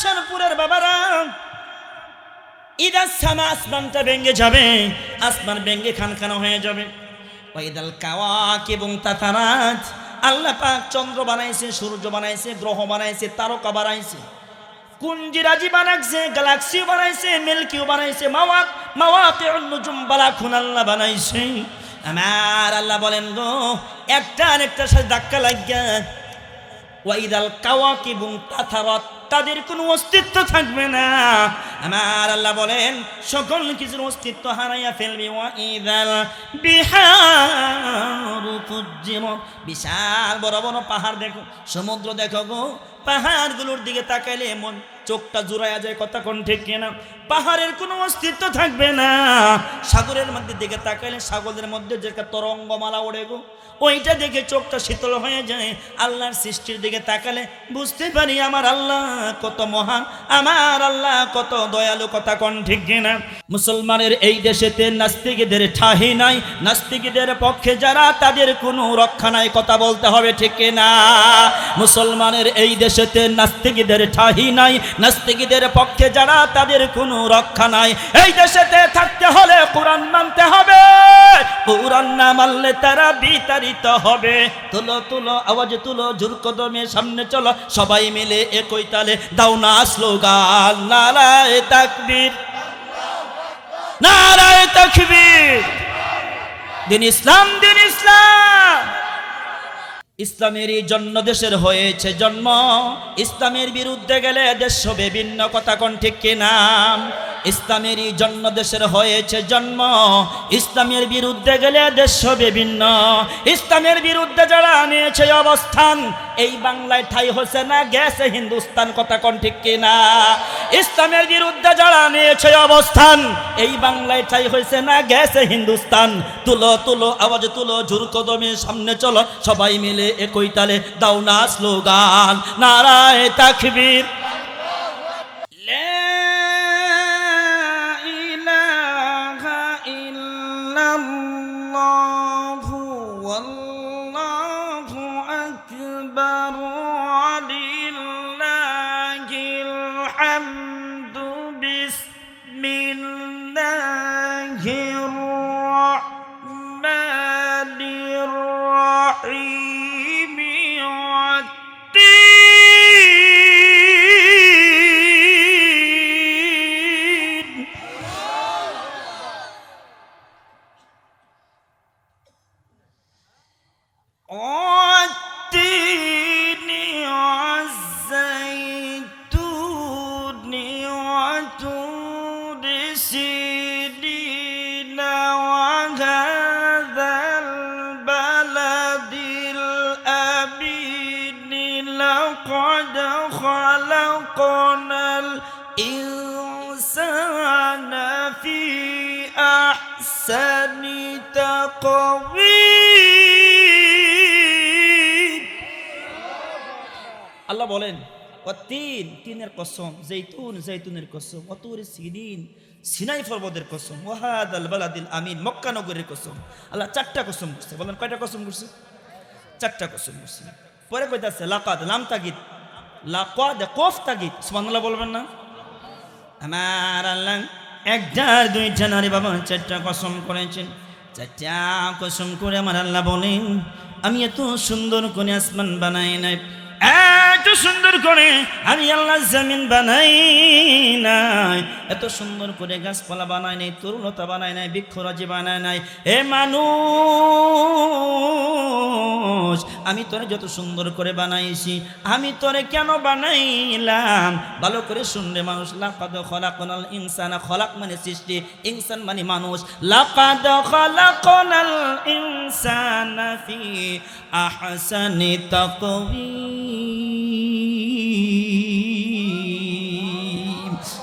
শানপুরের বাবারা, ইদা সামা, আসমানটা ভেঙে যাবে, আসমান ভেঙে খানখানা হয়ে যাবে। ওয়াইদাল কাওয়াকিব তাতারাত, আল্লাহ পাক চন্দ্র বানাইছে, সূর্য বানাইছে, গ্রহ বানাইছে, তারকা বানাইছে, কুঞ্জিরাজি বানাইছে, গ্যালাক্সি বানাইছে, মিল্কিও বানাইছে, মাওয়াকিউন নুজুম বালাখুন আল্লাহ বানাইছে। আমার আল্লাহ বলেন গো, একটা আরেকটার সাথে ধাক্কা লাগিয়া ওয়াইদাল কাওয়াকিব তাতারাত, তাদের কোনো অস্তিত্ব থাকবে না। আমার আল্লাহ বলেন সকল কিছুর অস্তিত্ব হারাইয়া ফেলবে। ওয়াইদাল বিহারু ফুজ্জিরাত, বিশাল বড় বড় পাহাড় দেখো, সমুদ্র দেখো গো, পাহাড়গুলোর দিকে তাকাইলে মন চোখটা জুড়াইয়া যায়, কথা কোন ঠিক কিনা? পাহাড়ের কোনো অস্তিত্ব থাকবে না। সাগরের মধ্যে দিকে তাকাইলে সাগরের মধ্যে যে তরঙ্গমালা ওড়ে গো, ওইটা দেখে চোখটা শীতল হয়ে যায়। আল্লাহর সৃষ্টির দিকে তাকালে বুঝতে পারি আমার আল্লাহ কত মহান, আমার আল্লাহ কত দয়ালু, কথা কোন ঠিক কিনা? মুসলমানের এই দেশেতে নাস্তিকদের ঠাঁই নাই, নাস্তিকদের পক্ষে যারা তাদের কোনো রক্ষা নাই, কথা বলতে হবে ঠিক কিনা? মুসলমানের এই দেশেতে নাস্তিকদের ঠাঁই নাই, নাস্তিকদের পক্ষে যারা তাদের কোনো রক্ষা নাই। এই দেশেতে থাকতে হলে কোরআন মানতে হবে, কোরআন না মানলে তারা বিতাড়িত হবে। তুলো তুলো আওয়াজ তুলো, জোর কদমে সামনে চলো, সবাই মিলে একই তালে দাও না স্লোগান, নারায়ে তাকবীর, নারায়ে তাকবীর। দিন ইসলাম, দিন ইসলাম। ইসলামেরই জন্য দেশের হয়েছে জন্ম, ইসলামের বিরুদ্ধে গেলে দেশ হবে ভিন্ন, কথা কোন ঠিক কিনা? ইসলামেরই জন্য দেশের হয়েছে জন্ম, ইসলামের বিরুদ্ধে গেলে দেশ হবে ভিন্ন। ইসলামের বিরুদ্ধে যারা নিয়েছে অবস্থান, এই বাংলায় ঠাই হচ্ছে না, গেছে হিন্দুস্তান, কথা কোন ঠিক কিনা? ইসলামের বিরুদ্ধে যারা নিয়েছে অবস্থান, এই বাংলায় ঠাই হয়েছে না, গেছে হিন্দুস্তান। তুলো তুলো আওয়াজ তুলো, জোর কদমে সামনে চলো, সবাই মিলে একই তালে দাও না স্লোগান, নারায়ে তাকবীর। لقد خلقنا الإنسان في أحسن تقويم আল্লাহ বলেন ওয়াতিন, তিনের কসম, জৈতুন, জৈতুনের কসম, ওয়াতুর সিনিন, সিনাই পর্বতের কসম, ওয়াহাদাল বালাদিল আমিন, মক্কা নগরের কসম। আল্লাহ চারটা কসম করছে। বলেন কয়টা কসম করছে? চারটা কসম করছে। পরে কইতাছে লাকাদ, লাম তাগিদ, লাকাদ কফ তাগিদ, সুবহানাল্লাহ বলবেন না? আমার আল্লাহ একটা দুইটা নারী বাবা চারটা কসম করেছেন। চারটা কসম করে আমার আল্লাহ বলেন আমি এত সুন্দর করে আসমান বানাই নাই, এত সুন্দর করে আমি আল্লাহ জমিন বানাই নাই, এত সুন্দর করে গাছপালা বানাই নাই, তরুলতা বানাই নাই, বৃক্ষরাজি বানাই নাই। হে মানুষ, আমি তোরে যত সুন্দর করে বানাইছি, আমি তোরে কেন বানাইলাম? ভালো করে শুনলে মানুষ, লাকাদ খালাকনাল ইনসানা, খলাক মানে সৃষ্টি, ইনসান মানে মানুষ। লাকাদ খালাকনাল ইনসানা ফি আহসানি তাকওয়িম।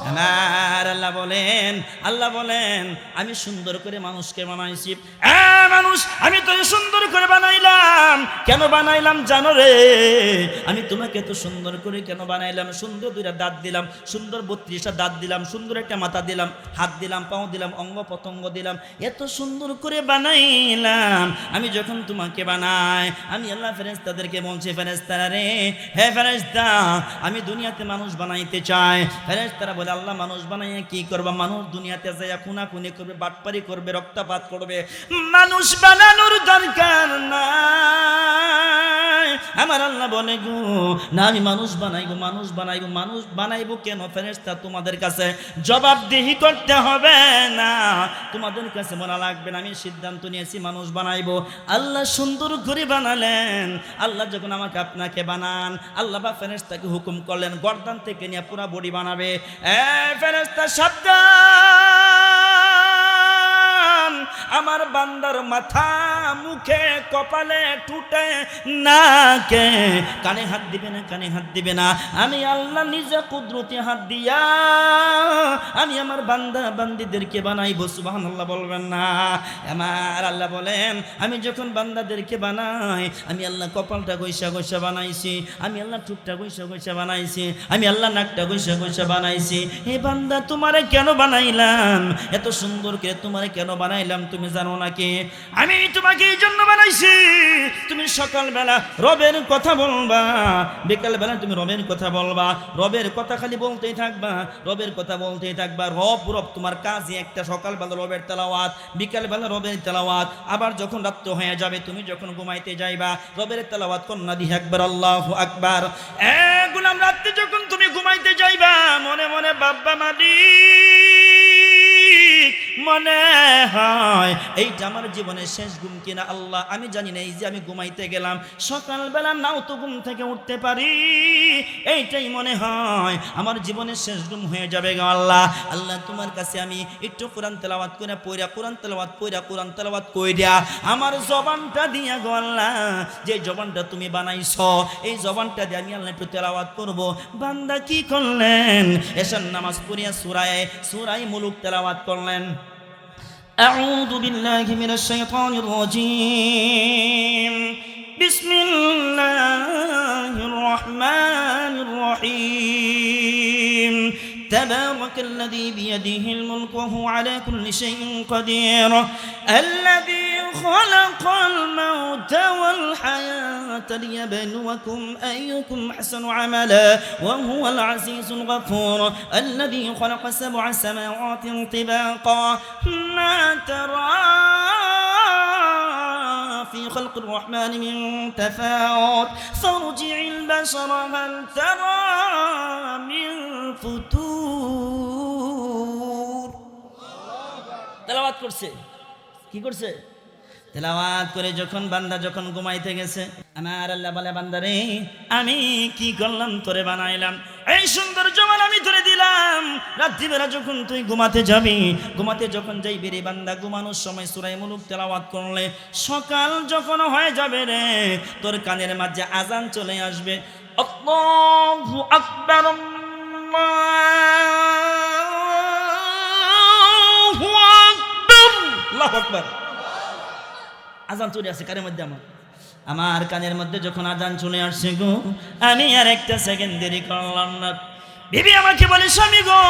আমার আল্লাহ বলেন আল্লাহ বলেন আমি সুন্দর করে মানুষকে বানাইছি। মানুষ আমি তো সুন্দর করে বানাইলাম। কেন বানাইলাম জানো রে? আমি তোমাকে তো সুন্দর করে কেন বানাইলাম? সুন্দর দুইটা দাঁত দিলাম, সুন্দর 32টা দাঁত দিলাম, সুন্দর একটা মাথা দিলাম, হাত দিলাম, পাও দিলাম, অঙ্গ প্রত্যঙ্গ দিলাম, এত সুন্দর করে বানাইলাম। আমি যখন তোমাকে বানাই, আমি আল্লাহ ফেরেশতাদেরকে বলছি, ফেরেশতারা রে, হে ফেরেশতা, আমি দুনিয়াতে মানুষ বানাইতে চাই। ফেরেশতারা বলে আল্লাহ মানুষ বানাইয়া কি করবা? মানুষ দুনিয়াতে যাইয়া খুনাখুনি করবে, বাটপারি করবে, রক্তপাত করবে। মানুষ বানানোর দরকার নাই। আমার আল্লাহ বলে গো না, আমি মানুষ বানাইবো, মানুষ বানাইবো। মানুষ বানাইবো কেন? ফেরেশতা তোমাদের কাছে জবাবদিহি করতে হবে না, তোমাদের কাছে বলা লাগবে না। আমি সিদ্ধান্ত নিয়েছি মানুষ বানাইবো। আল্লাহ সুন্দর করে বানালেন। আল্লাহ যখন আমাকে আপনাকে বানান, আল্লাহ বা ফেরেশতাকে হুকুম করলেন গর্দান থেকে নিয়ে পুরা বডি বানাবে। ফেরেশতা সাবধান, আমার বান্দার মাথা, মুখে, কপালে, ঠোঁটে, নাকে, কানে হাত দিবে না, কানে হাত দিবে না। আমি আল্লাহ নিজে কুদরতি হাত দিয়া আমি আমার বান্দা বান্দিদেরকে বানাইবো। সুবহানাল্লাহ বলবেন না? আমার আল্লাহ বলেন আমি যখন বান্দাদেরকে বানাই, আমি আল্লাহ কপালটা গৈসা গৈসা বানাইছি, আমি আল্লাহ ঠোঁটটা গৈসা গৈসা বানাইছি, আমি আল্লাহ নাকটা গৈসা গৈসা বানাইছি। হে বান্দা তোমারে কেন বানাইলাম? এত সুন্দর করে তোমারে কেন বানাইলাম তুমি জানো নাকি? আমি তোমাকে এই জন্য বানাইছি, তুমি সকালবেলা রবের কথা বলবা, বিকালবেলা তুমি রবের কথা বলবা, রবের কথা খালি বলতেই থাকবা, রবের কথা বলতেই থাকবা। রব রব তোমার কাজই একটা, সকালবেলা রবের তেলাওয়াত, বিকালবেলা রবের তেলাওয়াত। আবার যখন রাত্র হয়ে যাবে, তুমি যখন ঘুমাইতে যাইবা, রবের তেলাওয়াত কন্যা দিয়ে একবার আল্লাহু আকবার। গোলাম রাত্রে যখন তুমি ঘুমাইতে যাইবা, মনে মনে বাব্বা মালিক, মনে হয় এইটা আমার জীবনের শেষ ঘুম কিনা আল্লাহ আমি জানি না। এই যে আমি ঘুমাইতে গেলাম, সকালবেলা নাও তো ঘুম থেকে উঠতে পারি, এইটাই মনে হয় আমার জীবনের শেষ ঘুম হয়ে যাবে গো আল্লাহ। আল্লাহ তোমার কাছে আমি একটু কোরআন তেলাওয়াত করে পড়া, কোরআন তেলাওয়াত পড়া, কোরআন তেলাওয়াত কইরা আমার জবানটা দিয়া গো আল্লাহ, যে জবানটা তুমি বানাইছো, এই জবানটা দিয়ে আমি আল্লাহ একটু তেলাওয়াত করব। বান্দা কি করলেন? এশার নামাজ পড়িয়া সূরা মুলুক তেলাওয়াত করলেন। আউযু বিল্লাহি মিনাশ শাইতানির রাজীম। বিসমিল্লাহির রহমানির রহিম। تبارك الذي بيده الملك وهو على كل شيء قدير الذي خلق الموت والحياة ليبلوكم أيكم أحسن عملا وهو العزيز الغفور الذي خلق 7 سماوات طباقا ما ترى في خلق الرحمن من تفاوت فارجع البشر هل ترى من ফুতুর। তেলাওয়াত করছে, কি করছে? তেলাওয়াত করে যখন বান্দা যখন ঘুমাইতে গেছে, আমার আল্লাহ বলে বান্দারে আমি কি করলাম? তোরে বানাইলাম, এই সুন্দর জবান আমি তোরে দিলাম। রাত্রিবেলা যখন তুই ঘুমাতে যাবি, ঘুমাতে যখন যাইবি রে বান্দা, ঘুমানোর সময় সূরা মুলুক তেলাওয়াত করলে সকাল যখন হয়ে যাবে রে, তোর কানের মাঝে আজান চলে আসবে, আল্লাহু আকবার, আল্লাহু আকবার, আল্লাহু আকবার। আজান চলে আসে কানের মধ্যে। আমার কানের মধ্যে যখন আজান চলে আসছে গো, আমি আর একটা সেকেন্ড দেরি করলাম না। বিবি আমাকে বলে স্বামী গো,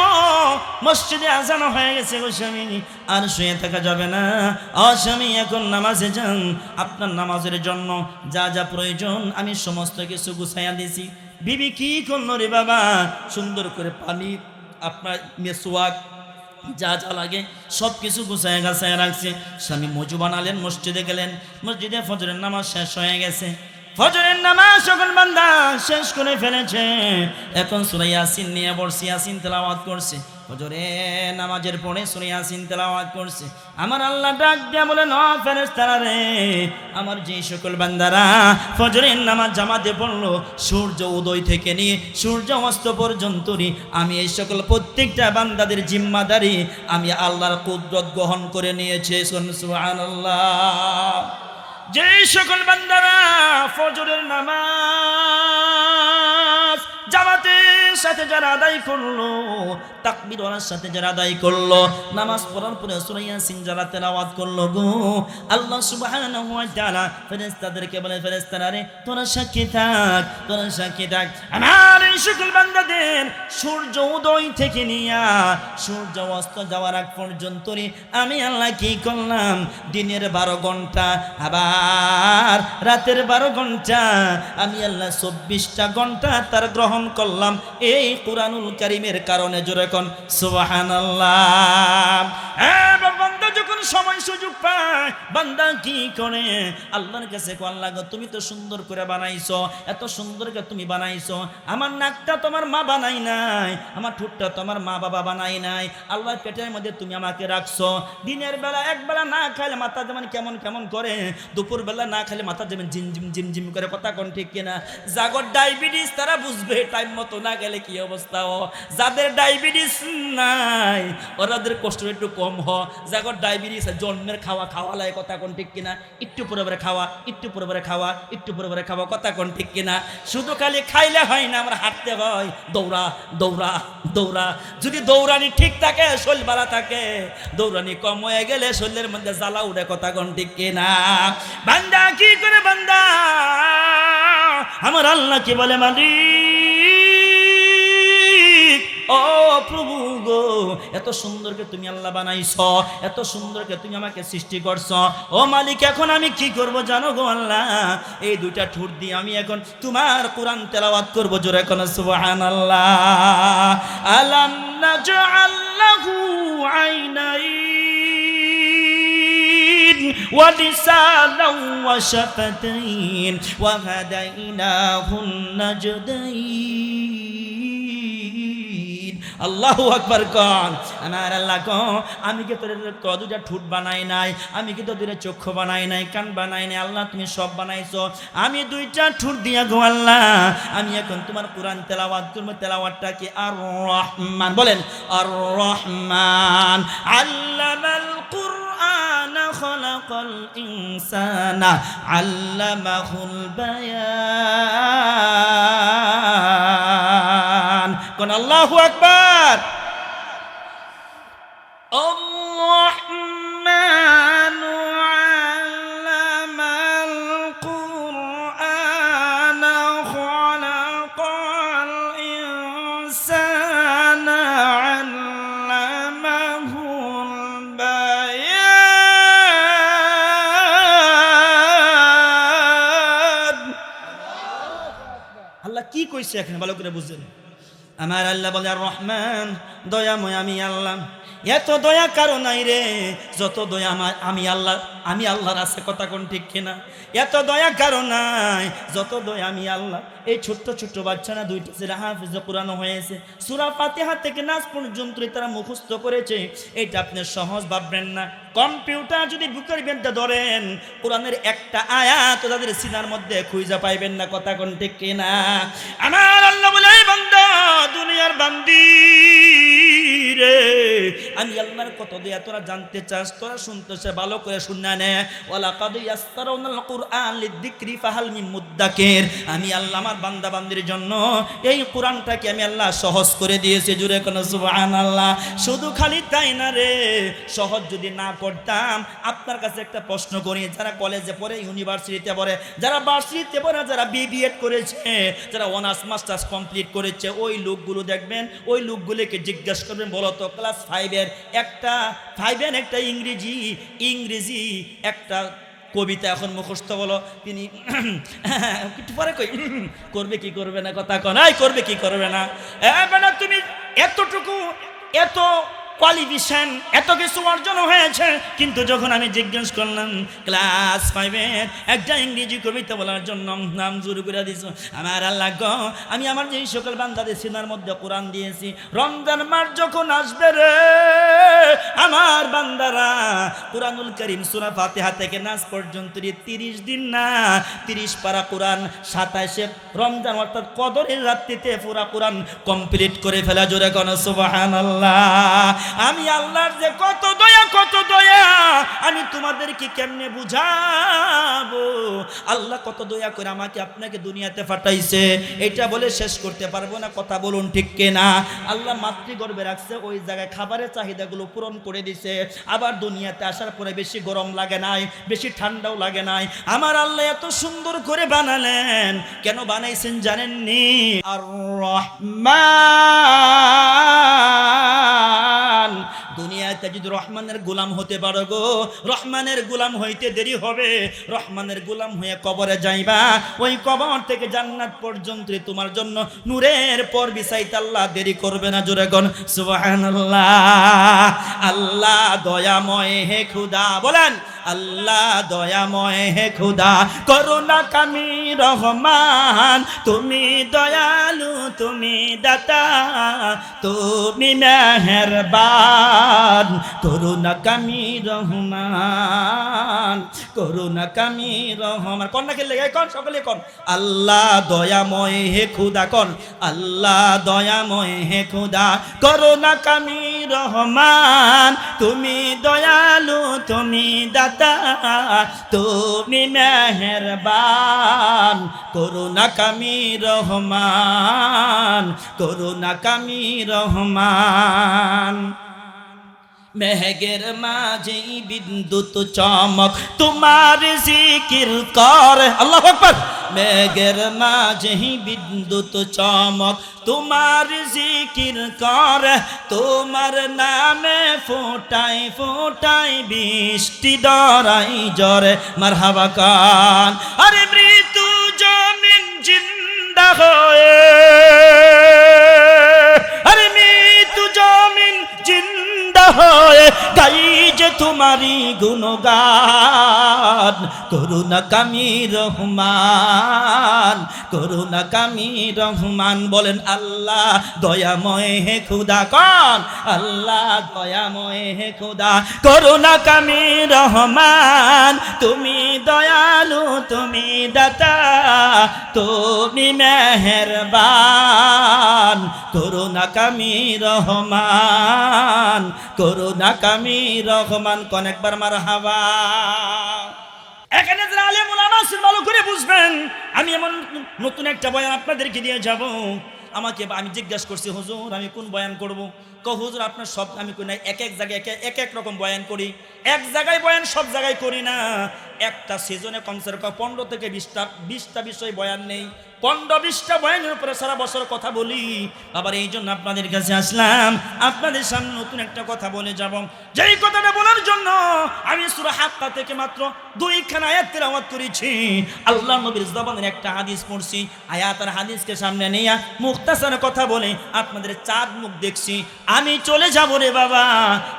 মসজিদে আজান হয়ে গেছে গো স্বামী, আর শুয়ে থাকা যাবে না। স্বামী এখন নামাজে যান, আপনার নামাজের জন্য যা যা প্রয়োজন আমি সমস্ত কিছু গুছাইয়া দিছি। বিবি কি করলো রে বাবা? সুন্দর করে পানি, আপনার মেসওয়াক, যা যা লাগে সব কিছু গুছায় গাছায় রাখছে। স্বামী মজু বানালেন, মসজিদে গেলেন। মসজিদে ফজরের নামাজ শেষ হয়ে গেছে। ফজরের নামাজ যখন বান্দা শেষ করে ফেলেছে, এখন সূরা ইয়াসিন নিয়ে বসে ইয়াসিন তেলাওয়াত করছে। ফজরের নামাজের পরে সূরা ইয়াসিন তেলাওয়াত করছে। আমার আল্লাহ ডাক দিয়া বলেন, ও ফেরেশতারা রে, আমার যে সকল বান্দারা ফজরের নামাজ জামাতে পড়লো, সূর্য উদয় থেকে নিয়ে সূর্য অস্ত পর্যন্ত আমি এই সকল প্রত্যেকটা বান্দাদের জিম্মাদারি আমি আল্লাহর কুদরত গ্রহণ করে নিয়েছি। সুবহানাল্লাহ। যে সকল বান্দারা ফজরের নামাজ জামাতে সাথে যারা আদায় করলো, তাকবীরের সাথে যারা আদায় করলো, নামাজ পড়ার পরে সূরা ইয়াসিন যারা তেলাওয়াত করলো গো, আল্লাহ সুবহানাহু ওয়া তাআলা ফেরেশতাদেরকে বলে, ফেরেশতারা রে তোরা সাক্ষী থাক, তোরা সাক্ষী থাক, আমার এই সকল বান্দাদের সূর্য উদয় থেকে নিয়া সূর্য অস্ত যাওয়ার আগ পর্যন্ত রে আমি আল্লাহ কি করলাম, দিনের 12 ঘন্টা আবার রাতের 12 ঘন্টা, আমি আল্লাহ 24টা ঘন্টা তার গ্রহণ করলাম এই কুরআনুল কারীমের কারণে। জোরে কোন সুবহানাল্লাহ। বান্দা যখন সময় সুযোগ পায় বান্দা কি করে, আল্লাহর কাছে কয়, আল্লাহ গো তুমি তো সুন্দর করে বানাইছো, এত সুন্দর করে তুমি বানাইছো, আমার নাকটা তোমার মা বানাই নাই, আমার ঠোঁটটা তোমার মা বাবা বানাই নাই, আল্লাহর পেটের মধ্যে তুমি আমাকে রাখছো, দিনের বেলা একবেলা না খাইলে মাথা যেমন কেমন কেমন করে, দুপুর বেলা না খাইলে মাথা যেমন ঝিমঝিম ঝিমঝিম করে, কথা কোন ঠিক কিনা? যাগর ডায়াবেটিস তারা বুঝবে টাইম মতো না গেলে কি অবস্থা। যাদের ডায়াবেটিস নাই ওরাদের কষ্ট একটু কম যাগর ডায়াবেটিস জন্মের খাওয়া খাওয়া লাগে, কথা কোন ঠিক কিনা? একটু পরে পরে খাওয়া, একটু পরে পরে খাওয়া, একটু পরে পরে খাওয়া, কথা কোন ঠিক কিনা? শুধু খালি খাইলে হয় না, আমরা হাঁটতে হয়, দৌড়া দৌড়া দৌড়া। যদি দৌড়ানি ঠিক থাকে, শরীর ভালো থাকে, দৌড়ানি কম হয়ে গেলে শরীরের মধ্যে জ্বালা উঠে, কথা কোন ঠিক কিনা? বান্দা কি করে, বান্দা আমার আল্লাহ কি বলে, মালিক ও প্রভু গো, এত সুন্দরকে তুমি আল্লাহ বানাইছো, এত সুন্দরকে তুমি আমাকে সৃষ্টি করছো, ও মালিক এখন আমি কি করব জানো গো আল্লাহ, এই দুইটা ঠোঁট দিয়ে আমি এখন তোমার কোরআন তেলাওয়াত করব। জোরে কোন সুবহানাল্লাহ। আলাম নাজআল লাহু আইনাইন ওয়া লিসানান ওয়া শাফাতাইন ওয়া হাদাইনাহুন নাজদাইন। আল্লাহু আকবার কোন। আমার আল্লাহ কো আমি কি তোর দুইটা ঠোঁট বানাই নাই, আমি কি তোর দুইটা চক্ষু বানাই নাই, কান বানাই নাই, আল্লাহ তুমি সব বানাইছো, আমি দুইটা ঠোঁট দিয়া গো আল্লাহ আমি এখন তোমার কোরআন তেলাওয়াত করব। তেলাওয়াতটা কি? আর রহমান, বলেন আর রহমান আল্লামাল কুরআন খালাকাল ইনসানা আল্লামাহুল বায়ান। কোন আল্লাহু আকবার। আর-রহমানু আল্লামাল কুরআন খালাকাল ইনসানা আল্লামাহুল বায়ান। আল্লাহ কি কইছে এখানে ভালো করে বুঝেন। আমার আল্লাহ বলে আর রহমান, দয়াময় আমি আল্লাহ, এত দয়া কারো নাই রে যত দয়া আমি আল্লাহর আছে, কথা কোন ঠিক কিনা? এত দয়া কারো নাই যত দয়া আমি আল্লাহ। এই ছোট্ট ছোট্ট বাচ্চারা দুইটা ছেলে হাফেজ কোরআন হয়েছে, সূরা ফাতিহা থেকে নাস পর্যন্ত তারা মুখস্থ করেছে। এটা আপনি সহজ ভাববেন না। কম্পিউটার যদি বুকের ভেতরে ধরেন কোরআনের একটা আয়াত তাদের সিনার মধ্যে খুঁজে পাইবেন না, কথা কোন ঠিক কিনা? আমার আল্লাহ বলে বান্দা, দুনিয়ার বান্দি রে, আমি আল্লাহর কত দয়া তোরা জানতে চাস, তোরা শুনতে চাস, ভালো করে শুনে নে। ওয়ালাকাদ ইয়াসসারনাল কুরআন লিযিকরি ফাহাল মিন মুদ্দাকির। আমি আল্লাহ আমার বান্দা বান্দির জন্য এই কোরআনটাকে আমি আল্লাহ সহজ করে দিয়েছি। জুড়ে কোন সুবহানাল্লাহ। শুধু খালি তাই না রে, সহজ যদি না করতাম, আপনার কাছে একটা প্রশ্ন করি, যারা কলেজে পড়ে, ইউনিভার্সিটিতে পড়ে, যারা ভার্সিটিতে পড়ে, যারা বিবিএড করেছে, যারা অনার্স মাস্টার্স কমপ্লিট করেছে, ওই লোকগুলো দেখবেন, ওই লোকগুলোকে জিজ্ঞাসা করবেন, বলো তো ক্লাস 5-এর একটা ইংরেজি একটা কবিতা এখন মুখস্থ বলো, তিনি একটু পরে কই করবে কি করবে না, কথা কনাই করবে কি করবে না। বেটা তুমি এতটুকু এত কোয়ালিফিকেশন এত কিছু অর্জন হয়েছে, কিন্তু যখন আমি জিজ্ঞেস করলাম ক্লাস 5-এর একটা ইংরেজি কবিতা বলার জন্য নাম জোর করে দিয়েছো। আমার আল্লাহ গো, আমি আমার যেই সকল বান্দাদের সিনার মধ্যে কোরআন দিয়েছি, রমজান মাস যখন আসবে রে আমার বান্দারা কোরআনুল কারীম সূরা ফাতিহা থেকে নাস পর্যন্ত 30 দিন না 30 পারা কোরআন 27-এ রমজান অর্থাৎ কদরের রাত্রিতে পুরা কোরআন কমপ্লিট করে ফেলা। জোরে কোন সুবহানাল্লাহ। আমি আল্লাহর যে কত দয়া, কত দয়া, আমি তোমাদেরকে কেমনে বুঝাবো। আল্লাহ কত দয়া করে আমাকে আপনাকে দুনিয়াতে পাঠাইছে, এটা বলে শেষ করতে পারবো না। কথা বলুন ঠিক কিনা? আল্লাহ মাতৃগর্ভে রাখছে, ওই জায়গায় খাবারের চাহিদাগুলো পূরণ করে দিছে। আবার দুনিয়াতে আসার পরে বেশি গরম লাগে নাই, বেশি ঠান্ডাও লাগে নাই। আমার আল্লাহ এত সুন্দর করে বানালেন, কেন বানাইছেন জানেননি? আর রহমান, দুনিয়াতে যদি রহমানের গোলাম হতে পারো গো, রহমানের গোলাম হইতে দেরি হবে। রহমানের গোলাম হয়ে কবরে যাইবা, ওই কবর থেকে জান্নাত পর্যন্ত তোমার জন্য নূরের পর বিছাইতে আল্লাহ দেরি করবে না। জোরে কোন সুবহানাল্লাহ। আল্লাহ দয়াময় হে খুদা, বলেন আল্লাহ দয়াময় হে খুদা, করুণা কামি রহমান, তুমি দয়ালু, তুমি দাতা, তুমি মেহেরবান, করুণা কামি রহমান, করুণা কামি রহমান। কন্যা খেললে কোন, সকলে কোন আল্লাহ দয়াময় হে খুদা, কোন আল্লাহ দয়াময় হে খুদা, করুণা কামি রহমান, তুমি দয়ালু, তুমি দাতা, তুমি মেহেরবান, করুণা কামি রহমান, করুণা কামি রহমান। মেঘের মাঝে বিদ্যুৎ চমক, তোমার জিকির করে, আল্লাহু আকবার। মেঘের মাঝে বিদ্যুৎ চমক, তোমার জিকির করে, তোমার নামে ফোটাই ফোটাই বৃষ্টি দরাই জরে, মারহাবা কান। আরে মৃত্যু জমিন জিন্দা হয়ে, আরে মৃত্যু জমিন জিন্দা হয়ে গাই যে তোমারি গুণগান, করুণা কামি রহমান, করুণা কামি রহমান। বলেন আল্লাহ দয়াময় হে খুদা, কোন আল্লাহ দয়াময় হে খুদা, করুণা কামি রহমান, তুমি দয়ালু, তুমি দাতা, তুমি মেহেরবান, করুণা কামি রহমান, করুণা কামি রহমান। কোন একবার মারহাবা। এখানে যারা আলেম ওলামা আছেন ভালো করে বুঝবেন, আমি এমন নতুন একটা বয়ান আপনাদেরকে দিয়ে যাব। আমাকে আমি জিজ্ঞাসা করছি, হুজুর আমি কোন বয়ান করব? হুজুর আপনার সব, আমি কই না, এক এক জায়গায় এক এক রকম বয়ান করি, এক জায়গায় বয়ান সব জায়গায় করি না। একটা সিজনে কমসে কম 15 থেকে 20টা বিষয় বয়ান নেই, 15-20টা বয়ানের উপরে সারা বছর কথা বলি। আবার এই জন্য আপনাদের কাছে আসলাম, আপনাদের সামনে নতুন একটা কথা বলে যাব। যেই কথাটা বলার জন্য আমি সূরা হাক্কা থেকে মাত্র 2খানা আয়াত তেলাওয়াত করেছি। আল্লাহ নবীর জবানের একটা হাদিস পড়ছি, আয়াত আর হাদিসকে সামনে নিয়ে মুখতাসার কথা বলে আপনাদের চাঁদ মুখ দেখছি। আমি চলে যাব রে বাবা,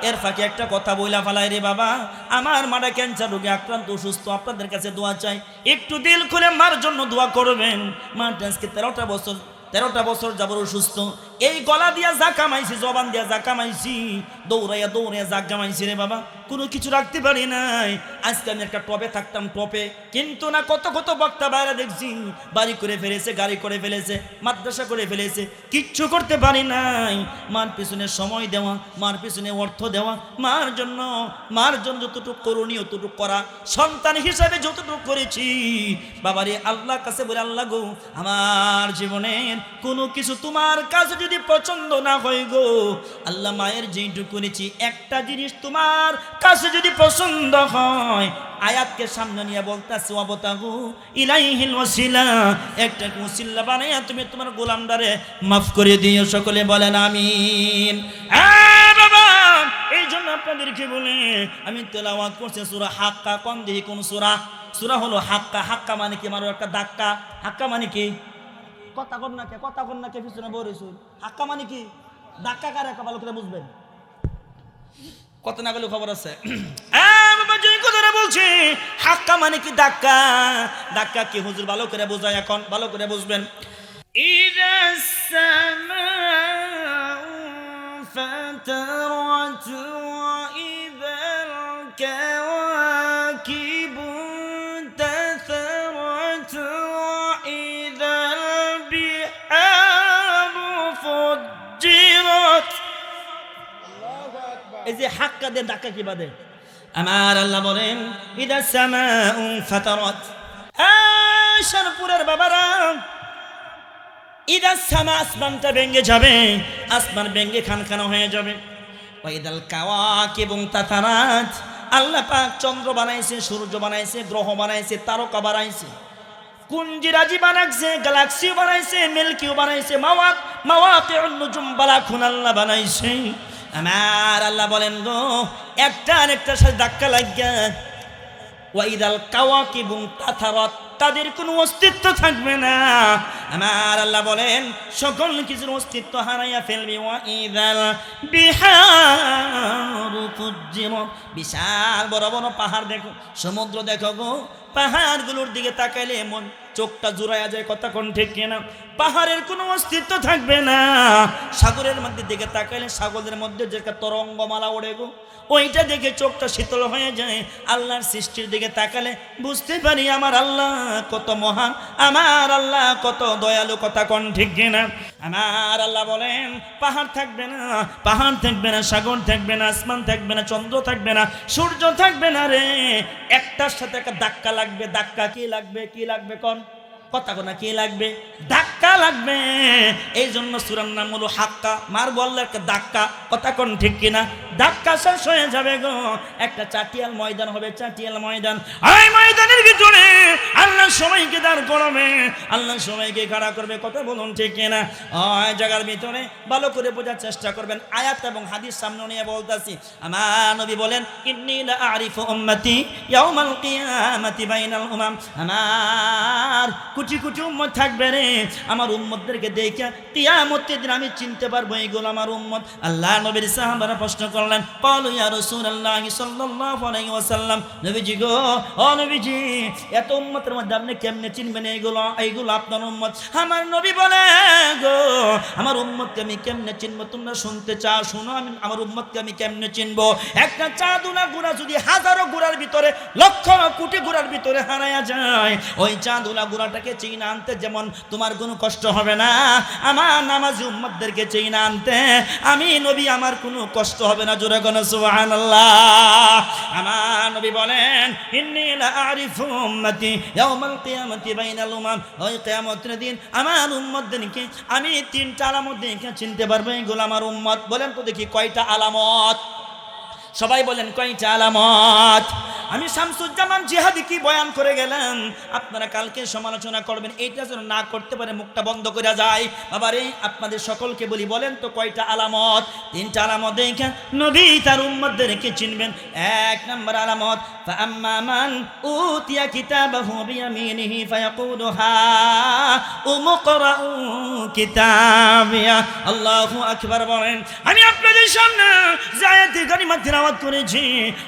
এর ফাঁকে একটা কথা বইলা ফালাই রে বাবা, আমার মাটা ক্যান্সার রোগে আক্রান্ত, অসুস্থ, আপনাদের কাছে দোয়া চাই, একটু দিল খুলে মার জন্য দোয়া করবেন। মা আজকে 13টা বছর যাবর অসুস্থ, এই গলা দিয়া যা কামাইছি, জবান দিয়া যা কামাইছি, দৌড়াইয়া দৌড়াইয়া যা কামাইছি রে বাবা, কোনো কিছু রাখতে পারি নাই। আজকে আমি একটা টপে থাকতাম, টপে, কিন্তু না কত কত বক্তা বাইরে দেখছি বাড়ি করে ফেলেছে, গাড়ি করে ফেলেছে, মাদ্রাসা করে ফেলেছে, কিচ্ছু করতে পারি নাই। মার পিছনে সময় দেওয়া, মার পিছনে অর্থ দেওয়া, মার জন্য যতটুকু করণীয় ততটুকু করা, সন্তান হিসাবে যতটুকু করেছি বাবারে, আল্লাহর কাছে বলে, আল্লাহ গো আমার জীবনের কোনো কিছু তোমার কাছে যদি পছন্দ না হয় গো আল্লাহ, মায়ের যেইটুকু করেছি একটা জিনিস তোমার কাছে যদি পছন্দ হয়, আয়াতকে সামনে নিয়ে বলতাছি, ওয়াবতাগু ইলাইহিল ওয়াসিলা, একটা ওসিলা বানাইয়া তুমি তোমার গোলামদারে মাফ করে দিও। সকলে বলেন আমিন। বাবা এই জন্য আপনাদেরকে বলে আমি তেলাওয়াত করছি সূরা হাক্কা। কোন দেখি কোন সূরা? সূরা হলো হাক্কা। হাক্কা মানে কি? মারো একটা ধাক্কা। হাক্কা মানে কি? কথা কর না কে, কথা কর না কে, পিছনে বলেছুন। হাক্কা মানে কি? ধাক্কা কারে, ভালো করে বুঝবেন, কত না গেলে খবর আছে। বাবা যে কথাটা বলছি, হাক্কা মানে কি? ধাক্কা। ধাক্কা কি হুজুর ভালো করে বোঝায়, এখন ভালো করে বুঝবেন। ইদাস সামাউ ফাতারাত ওয়া ইদাল কাওয়াকিবু তাসারাত ওয়া ইদাল বিহারু ফুজ্জিরাত। এই যে হাক্কা দিয়ে ধাক্কা কি বাদে? আমার আল্লাহ বলেন ইদা সামাউ ফাতারাত, শারপুরের বাবারা, ইদা সামা, আসমানটা ভেঙে যাবে, আসমান ভেঙে খানখানা হয়ে যাবে। ওয়াইদাল কাওয়াকিব তাতারাত, আল্লাহ পাক চন্দ্র বানাইছে, সূর্য বানাইছে, গ্রহ বানাইছে, তারকা বানাইছে, কুঞ্জিরাজি বানাইছে, গ্যালাক্সিও বানাইছে, মিল্কিও বানাইছে, মাওয়াকিউন নুজুম বালাখুন আল্লাহ বানাইছে। আমার আল্লাহ বলেন গো, একটা আরেকটার সাথে ধাক্কা লাগিয়া ওয়াইদাল কাওয়াকিব তাতারাত, তাদের কোনো অস্তিত্ব থাকবে না। আমার আল্লাহ বলেন সকল কিছুর অস্তিত্ব হারাইয়া ফেলবে। ওয়াইদাল বিহারু ফুজ্জিরাত, বিশাল বড় বড় পাহাড় দেখো, সমুদ্র দেখো গো, পাহাড়গুলোর দিকে তাকাইলে মন চোখটা জুড়াইয়া যায়, কথা কোন ঠিক কিনা? পাহাড়ের কোনো অস্তিত্ব থাকবে না। সাগরের মধ্যে দিকে তাকাইলে সাগরের মধ্যে যে তরঙ্গমালা ওড়ে গো, ওইটা দেখে চোখটা শীতল হয়ে যায়। আল্লাহর সৃষ্টির দিকে তাকালে বুঝতে পারি আমার আল্লাহ কত মহান, আমার আল্লাহ কত দয়ালু, কথা কোন ঠিক কিনা? আমার আল্লাহ বলেন পাহাড় থাকবে না, পাহাড় থাকবে না, সাগর থাকবে না, আসমান থাকবে না, চন্দ্র থাকবে না, সূর্য থাকবে না রে, একটার সাথে একটা ধাক্কা লাগবে। ধাক্কা কি লাগবে? কি লাগবে কোন কথা কোনা? কি লাগবে? ধাক্কা লাগবে। এই জন্য সূরার নাম হলো হাক্কা, মার বললে একটা ধাক্কা, কথা কোন ঠিক কিনা? ধাক্কা শেষ হয়ে যাবে গো, একটা চাটিয়াল ময়দান হবে, চাটিয়াল ময়দান। ওই ময়দানের ভিতরে আল্লাহ সবাইকে দাঁড় করাবে, আল্লাহ সবাইকে খাড়া করবে, কথা বলুন ঠিক কিনা? ওই জায়গার ভিতরে ভালো করে বোঝার চেষ্টা করবেন। আয়াত এবং হাদিস সামনে নিয়ে বলতাছি। আমার নবী বলেন ইন্নী লা আরিফু উম্মতি ইয়াউমাল কিয়ামাতি বাইনাল উমাম, আমার কোটি কোটি উম্মত থাকবে রে, আমার উম্মতদেরকে দেখে কিয়ামতের দিন আমি চিনতে পারবো এইগুলো আমার উম্মত। আল্লাহ নবীর সাহাবারা প্রশ্ন করলেন, ক্বালু ইয়া রাসূলুল্লাহ সাল্লাল্লাহু আলাইহি ওয়াসাল্লাম, নবীজি গো, ও নবীজি, এত উম্মতের মধ্যে আপনি কেমনে চিনবেন এইগুলো আপনার উম্মত? আমার নবী বলে গো, আমার উম্মতকে আমি কেমনে চিনবো? তোমরা শুনতে চাও, শুনো, আমি আমার উম্মতকে আমি কেমনে চিনবো? একটা চাঁদুলা গুড়া যদি হাজারো গুড়ার ভিতরে, লক্ষ কোটি গুড়ার ভিতরে হারায়া যায়, ওই চাঁদুলা গুড়াটাকে চিনা আনতে যেমন তোমার কোনো কষ্ট হবে না, আমার নামাজি উম্মতদেরকে চিনা আনতে আমি নবী আমার কোনো কষ্ট হবে না। জোরে কোন সুবহানাল্লাহ। আমার নবী বলেন ইন্নী লা আরিফু উম্মতি ইয়াউমাল কিয়ামাতি বাইনাল উমাম, ওই কিয়ামতের দিন আমার উম্মতদেরকে আমি তিনটা আলামত দেখে চিনতে পারবো এগুলো আমার উম্মত। বলেন তো দেখি কয়টা আলামত? সবাই বলেন কয়টা আলামত? আমি শামসুজ্জামান জিহাদি কি বয়ান করে গেলাম, আপনারা কালকে সমালোচনা করবেন, এইটা যেন না করতে পারে, মুখটা বন্ধ করে যায়। বাবারে আপনাদের সকলকে বলি, বলেন তো কয়টা আলামত? তিনটা আলামত দেখেন নবী তার উম্মতদেরকে চিনবেন। এক নম্বর আলামত, ফাআম্মা মান উতিয়া কিতাবাহু বিয়ামিনিহি ফায়াকুলু হা উমকরাউ কিতাবিয়া। আল্লাহু আকবার বলেন। আমি আপনাদের সামনে যে আয়াতে কারিমা তিলাওয়াত করেছি,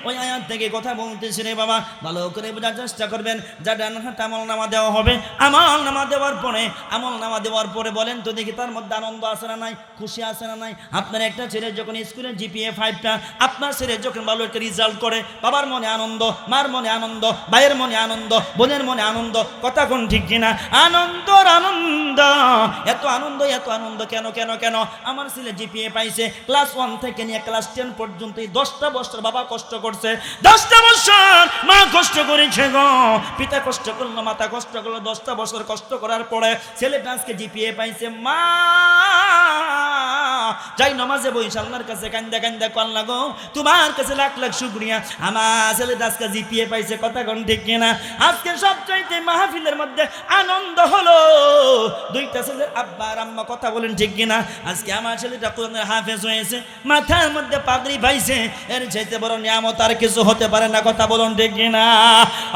ওই আয়াত থেকে কথা বলতে রে বাবা, ভালো করে বোঝার চেষ্টা করবেন। যা ডান হাতে আমল নামা দেওয়া হবে, আমল নামা দেওয়ার পরে বলেন তো দেখি তার মধ্যে আনন্দ আছে না নাই, খুশি আছে না নাই? আপনার একটা ছেলে যখন স্কুলের জিপিএ 5টা, আপনার ছেলে যখন ভালো একটা রেজাল্ট করে, বাবার মনে আনন্দ, মার মনে আনন্দ, ভাইয়ের মনে আনন্দ, বোনের মনে আনন্দ, কথা কোন ঠিক কিনা? আনন্দর আনন্দ, এত আনন্দ, এত আনন্দ কেন কেন কেন? আমার ছেলে জিপিএ পাইছে, ক্লাস 1 থেকে নিয়ে ক্লাস 10 পর্যন্ত 10টা বছর বাবা কষ্ট করছে, 10টা বছর মা কষ্ট করেছে গো, পিতা কষ্ট করলো, মাতা কষ্ট করলো, 10টা বছর কষ্ট করার পরে ছেলেটা আজকে জিপিএ পাইছে। মা যাই নামাজে বই আল্লাহর কাছে কান্দা কান্দা কল্লা গো, তোমার কাছে লাখ লাখ শুকরিয়া, আমার ছেলেটা আজকে জিপিএ পাইছে, কথা কোন ঠিক কিনা? আজকে সবচাইতে মাহফিলের মধ্যে আনন্দ হলো দুইটা ছেলের আব্বা আর আম্মা, কথা বলেন ঠিক কিনা? আজকে আমার ছেলেটা কোরআনের হাফেজ হয়েছে, মাথার মধ্যে পাগড়ি পাইছে, এর চাইতে বড় নিয়ামত আর কিছু হতে পারে না, কথা বলুন ঠিক কিনা?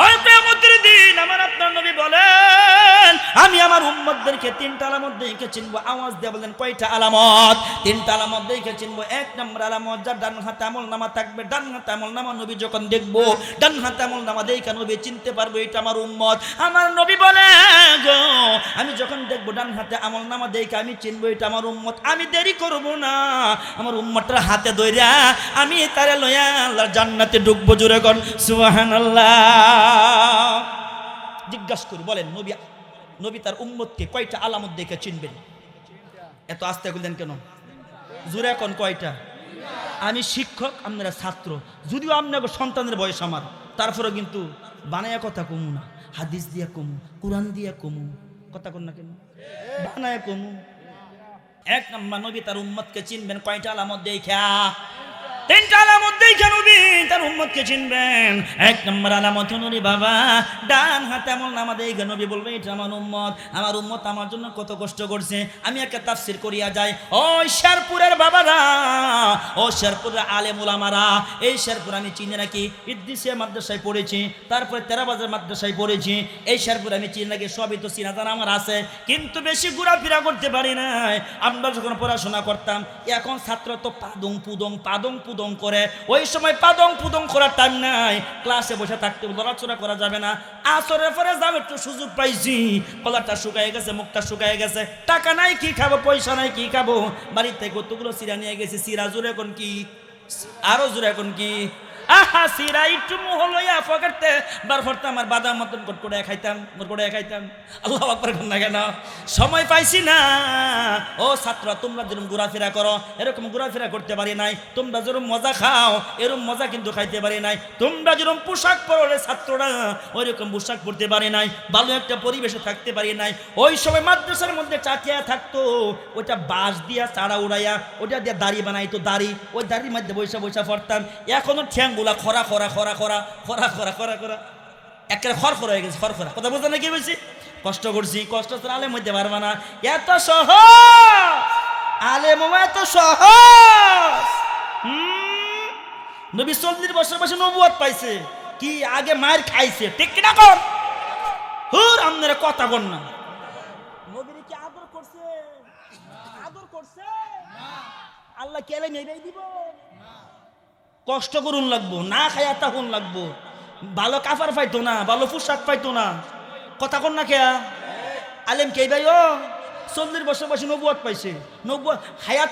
ওই কিয়ামতের দিন আমার আপনার নবী বলেন আমি আমার উম্মতদেরকে তিনটা আলামত দেখে চিনবো। আওয়াজ দিয়ে বলেন কয়টা আলামত? তিনটা আলামত দেখে চিনবো। এক নম্বর আলামত, যার ডান হাতে আমল নামা থাকবে, ডান হাতে আমল নামা নবী যখন দেখবো, ডান হাতে আমল নামা দেখে নবী চিনতে পারবো এটা আমার উম্মত। আমার নবী বলে গো, আমি যখন দেখবো ডান হাতে আমল নামা দেখে আমি চিনবো এটা আমার উম্মত, আমি দেরি করবো না, আমার উম্মতটার হাতে ধইরা আমি তারে লইয়া আল্লাহর জান্নাতে ঢুকবো। জোরে কোন সুবহানাল্লাহ। জিজ্ঞাসা করি, বলেন নবী তার উম্মতকে কয়টা আলামত দেখে চিনবেন? এত আস্তে বললেন কেন? জোরে কোন কয়টা? আমি শিক্ষক, আপনারা ছাত্র, যদিও আপনাকে সন্তানের বয়স আমার, তারপরে কিন্তু বানায়া কথা কমু না, হাদিস দিয়া কমু, কোরআন দিয়া কমু, কথা কন না কেন, বানায়া কমু। এক নম্বর, নবী তার উম্মতকে চিনবেন কয়টা আলামত দেখা? তিনটা আলামত দেখে নবী তার উম্মতকে চিনবেন। এক নম্বর আলামত নবী বাবা ডান হাতে আমল নামা দেখে নবী বলবে এটা আমার উম্মত আমার জন্য কত কষ্ট করছে। আমি একটা তাফসীর করিয়া যাই, ও শেরপুরের বাবারা, ও শেরপুরের আলেম ওলামারা, এই শেরপুর আমি চিনি নাকি, ইদ্রিসিয়া মাদ্রাসায় পড়েছি, তারপরে তেরাবাজার মাদ্রাসায় পড়েছি, এই শেরপুর আমি চিনি নাকি, সবই তো চিনা জানা আমার আছে, কিন্তু বেশি ঘোরাফেরা করতে পারি নাই। আমরা যখন পড়াশোনা করতাম, এখন ছাত্র তো পাদং পুদং করে, ওই সময় পাদং পুদং করার টাইম নাই, ক্লাসে বসে থাকতে লড়াচড়া করা যাবে না। আসরের পরে যাবে একটু সুযোগ পাইছি, কলারটা শুকায় গেছে, মুখটা শুকায় গেছে, টাকা নাই কি খাবো, পয়সা নাই কি খাবো, বাড়িতে কতগুলো সিরা নিয়ে গেছি, সিরা জোরে এখন কি, আরো জোরে এখন কি, আহা সিরা একটু মুহ লইয়া পকেটে বার করতে আমার বাদাম মতন করে খাইতাম। আল্লাহু আকবার না কেন, সময় পাইছি না। ও ছাত্র, তোমরা যেরকম ঘোরাফেরা করো এরকম ঘোরাফেরা করতে পারি নাই, তোমরা যেরকম মজা খাও এরকম মজা কিন্তু খাইতে পারি নাই, তোমরা যেরকম পোশাক পরে ছাত্ররা ওই রকম পোশাক পরতে পারি নাই, ভালো একটা পরিবেশে থাকতে পারি নাই। ওই সময় মাদ্রাসার মধ্যে চাটিয়া থাকতো, ওইটা বাঁশ দিয়া চাড়া উড়াইয়া ওটা দিয়ে দাড়ি বানাইতো, দাড়ি, ওই দাড়ির মধ্যে বৈশা পড়তাম। এখনো ঠ্যাংগুলা খরা একেবারে খড়খড় হয়ে গেছে, খড়খড়া, কথা বলতে না কি বলছি, কষ্ট করছি, কষ্ট তো আলেম হইতে পারবা না, এত সহজ আলেম এত সহজ। নবী 40 বছর বয়সে নবুয়ত পাইছে, কি আগে মায়ের খাইছে, ঠিক কিনা কর হুর, আপনারা কথা বল না। নবীর কি আদর করছে? আল্লাহ কেলে নেই দিব, কষ্ট করুন লাগবো, না খাইয়া তখন লাগবো, ভালো কাফার পাইতো না, ভালো পোশাক পাইতো না, কথা কন না কেয়া আলেম কে ভাই, ও 40 বছর বয়সে নবুয়ত পাইছে, নবুয়ত হায়াত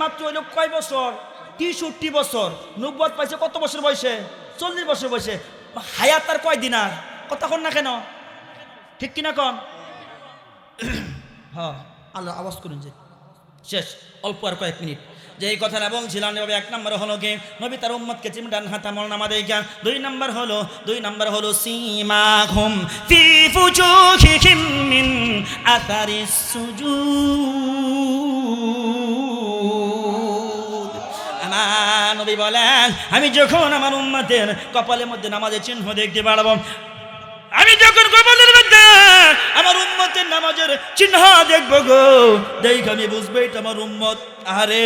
মাত্র হইল কয় বছর, 63 বছর, নবুয়ত পাইছে কত বছর বয়সে, 40 বছর বয়সে, হায়াত আর কয় দিন, আর কথা কন না কেন, ঠিক কিনা কন? হ্যাঁ আল্লাহ আওয়াজ করুন, যে শেষ অল্প আর কয়েক মিনিট, যে এই কথাটা বলছিলাম। এক নম্বর হলো কে নবী তার উম্মতকে চিনবেন ডান হাতে আমল নামা দেখা। দুই নম্বর হলো সীমাহুম ফি ফুজুহিহিম মিন আসারিস সুজুদ। আমার নবী বলেন, আমি যখন আমার উম্মতের কপালের মধ্যে নামাজের চিহ্ন দেখতে পারবো, আমি যখন কপালের মধ্যে আমার উম্মতের নামাজের চিহ্ন দেখবো গো, দেখ আমি বুঝবো এটা আমার উম্মত। আরে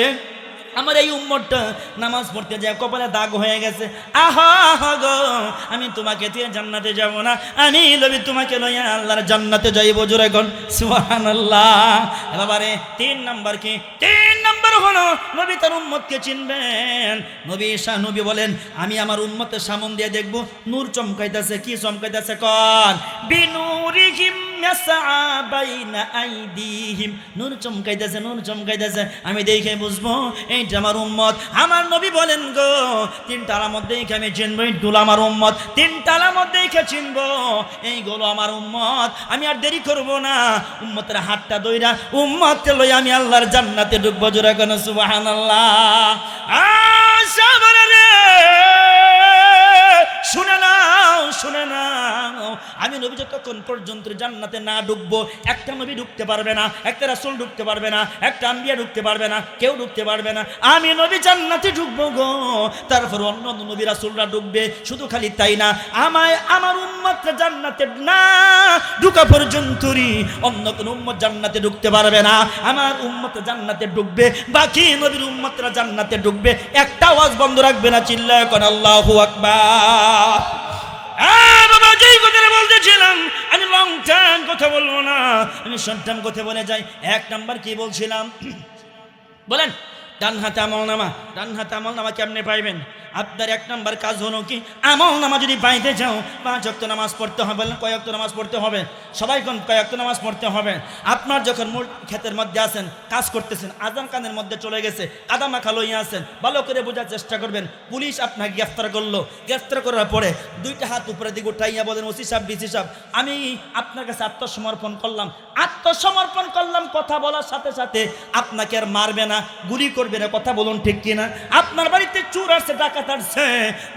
আমার এই উম্মতটা নামাজ পড়তে যায় কপালে দাগ হয়ে গেছে, আহা গো, আমি তোমাকে দিয়ে জান্নাতে যাব না, আমি নবী তোমাকে লইয়া আল্লাহর জান্নাতে যাইব, জোরে কোন সুবহানাল্লাহ। এবারে 3 নাম্বার কি? 3 নাম্বার হলো নবী তার উম্মতকে চিনবেন। নবী বলেন, আমি আমার উম্মতের সামনে দিয়ে দেখব নূর চমকাইতেছে, কি চমকাইতেছে কন, বিনুরিহিম ইয়াসআ বাইনা আইদিহিম, নূর চমকাইতেছে, আমি দেখে বুঝবো এইটা আমার উম্মত। আমার নবী বলেন গো, 3টা আলামত দেখে আমি চিনবো এইগুলো আমার উম্মত, 3টা আলামত দেখে চিনবো এইগুলো আমার উম্মত। আমি আর দেরি করব না, উম্মতের হাতটা ধইরা উম্মতকে লই আমি আল্লাহর জান্নাতে ঢুকবো, জোরে কোন সুবহানাল্লাহ। শুনে নাও, আমি নবী যতক্ষণ পর্যন্ত জান্নাতে না ঢুকবো, একটা নবী ঢুকতে পারবে না, একটা রাসূল ঢুকতে পারবে না, একটা আম্বিয়া ঢুকতে পারবে না, কেউ ঢুকতে পারবে না, আমি নবী জান্নাতে ঢুকবো গো। তারপর অন্য নবী রাসূলরা ঢুকবে, শুধু খালি তাই না, আমার উম্মতরা জান্নাতে না ঢুকা পর্যন্তই অন্য কোন উম্মত জান্নাতে ঢুকতে পারবে না। আমার উম্মত জান্নাতে ঢুকবে, বাকি নবীর উম্মতরা জান্নাতে ঢুকবে, একটা আওয়াজ বন্ধ রাখবে না, চিল্লায় কোন আল্লাহু আকবার। বাবা, যেই কথাটা বলতেছিলাম, আমি লং টাইম কথা বলবো না, আমি শর্ট টাইম কথা বলে যাই। 1 নাম্বার কি বলছিলাম বলেন, ডান হাতে আমল নামা কেমনে পাইবেন? আপনার 1 নম্বর কাজ হলো কি, আমল নামা যদি পাইতে চাও 5 ওয়াক্ত নামাজ পড়তে হবে। বলেন কয় ওয়াক্ত নামাজ পড়তে হবে? সবাই কোন কয় ওয়াক্ত নামাজ পড়তে হবে? আপনার যখন মূল ক্ষেতের মধ্যে আছেন, কাজ করতেছেন, আজান কানের মধ্যে চলে গেছে, কাদা মাখা লইয়া আছেন, ভালো করে বোঝার চেষ্টা করবেন। পুলিশ আপনাকে গ্রেফতার করলো, গ্রেফতার করার পরে 2টা হাত উপরে দিকে উঠাইয়া বলেন, ওসি সাহেব, ডিসি সাহেব, আমি আপনার কাছে আত্মসমর্পণ করলাম। আত্মসমর্পণ করলাম কথা বলার সাথে সাথে আপনাকে আর মারবে না, গুলি করবে না। কথা বলুন ঠিক কিনা? আপনার বাড়িতে চোর আসছে, ডাকাত আসছে,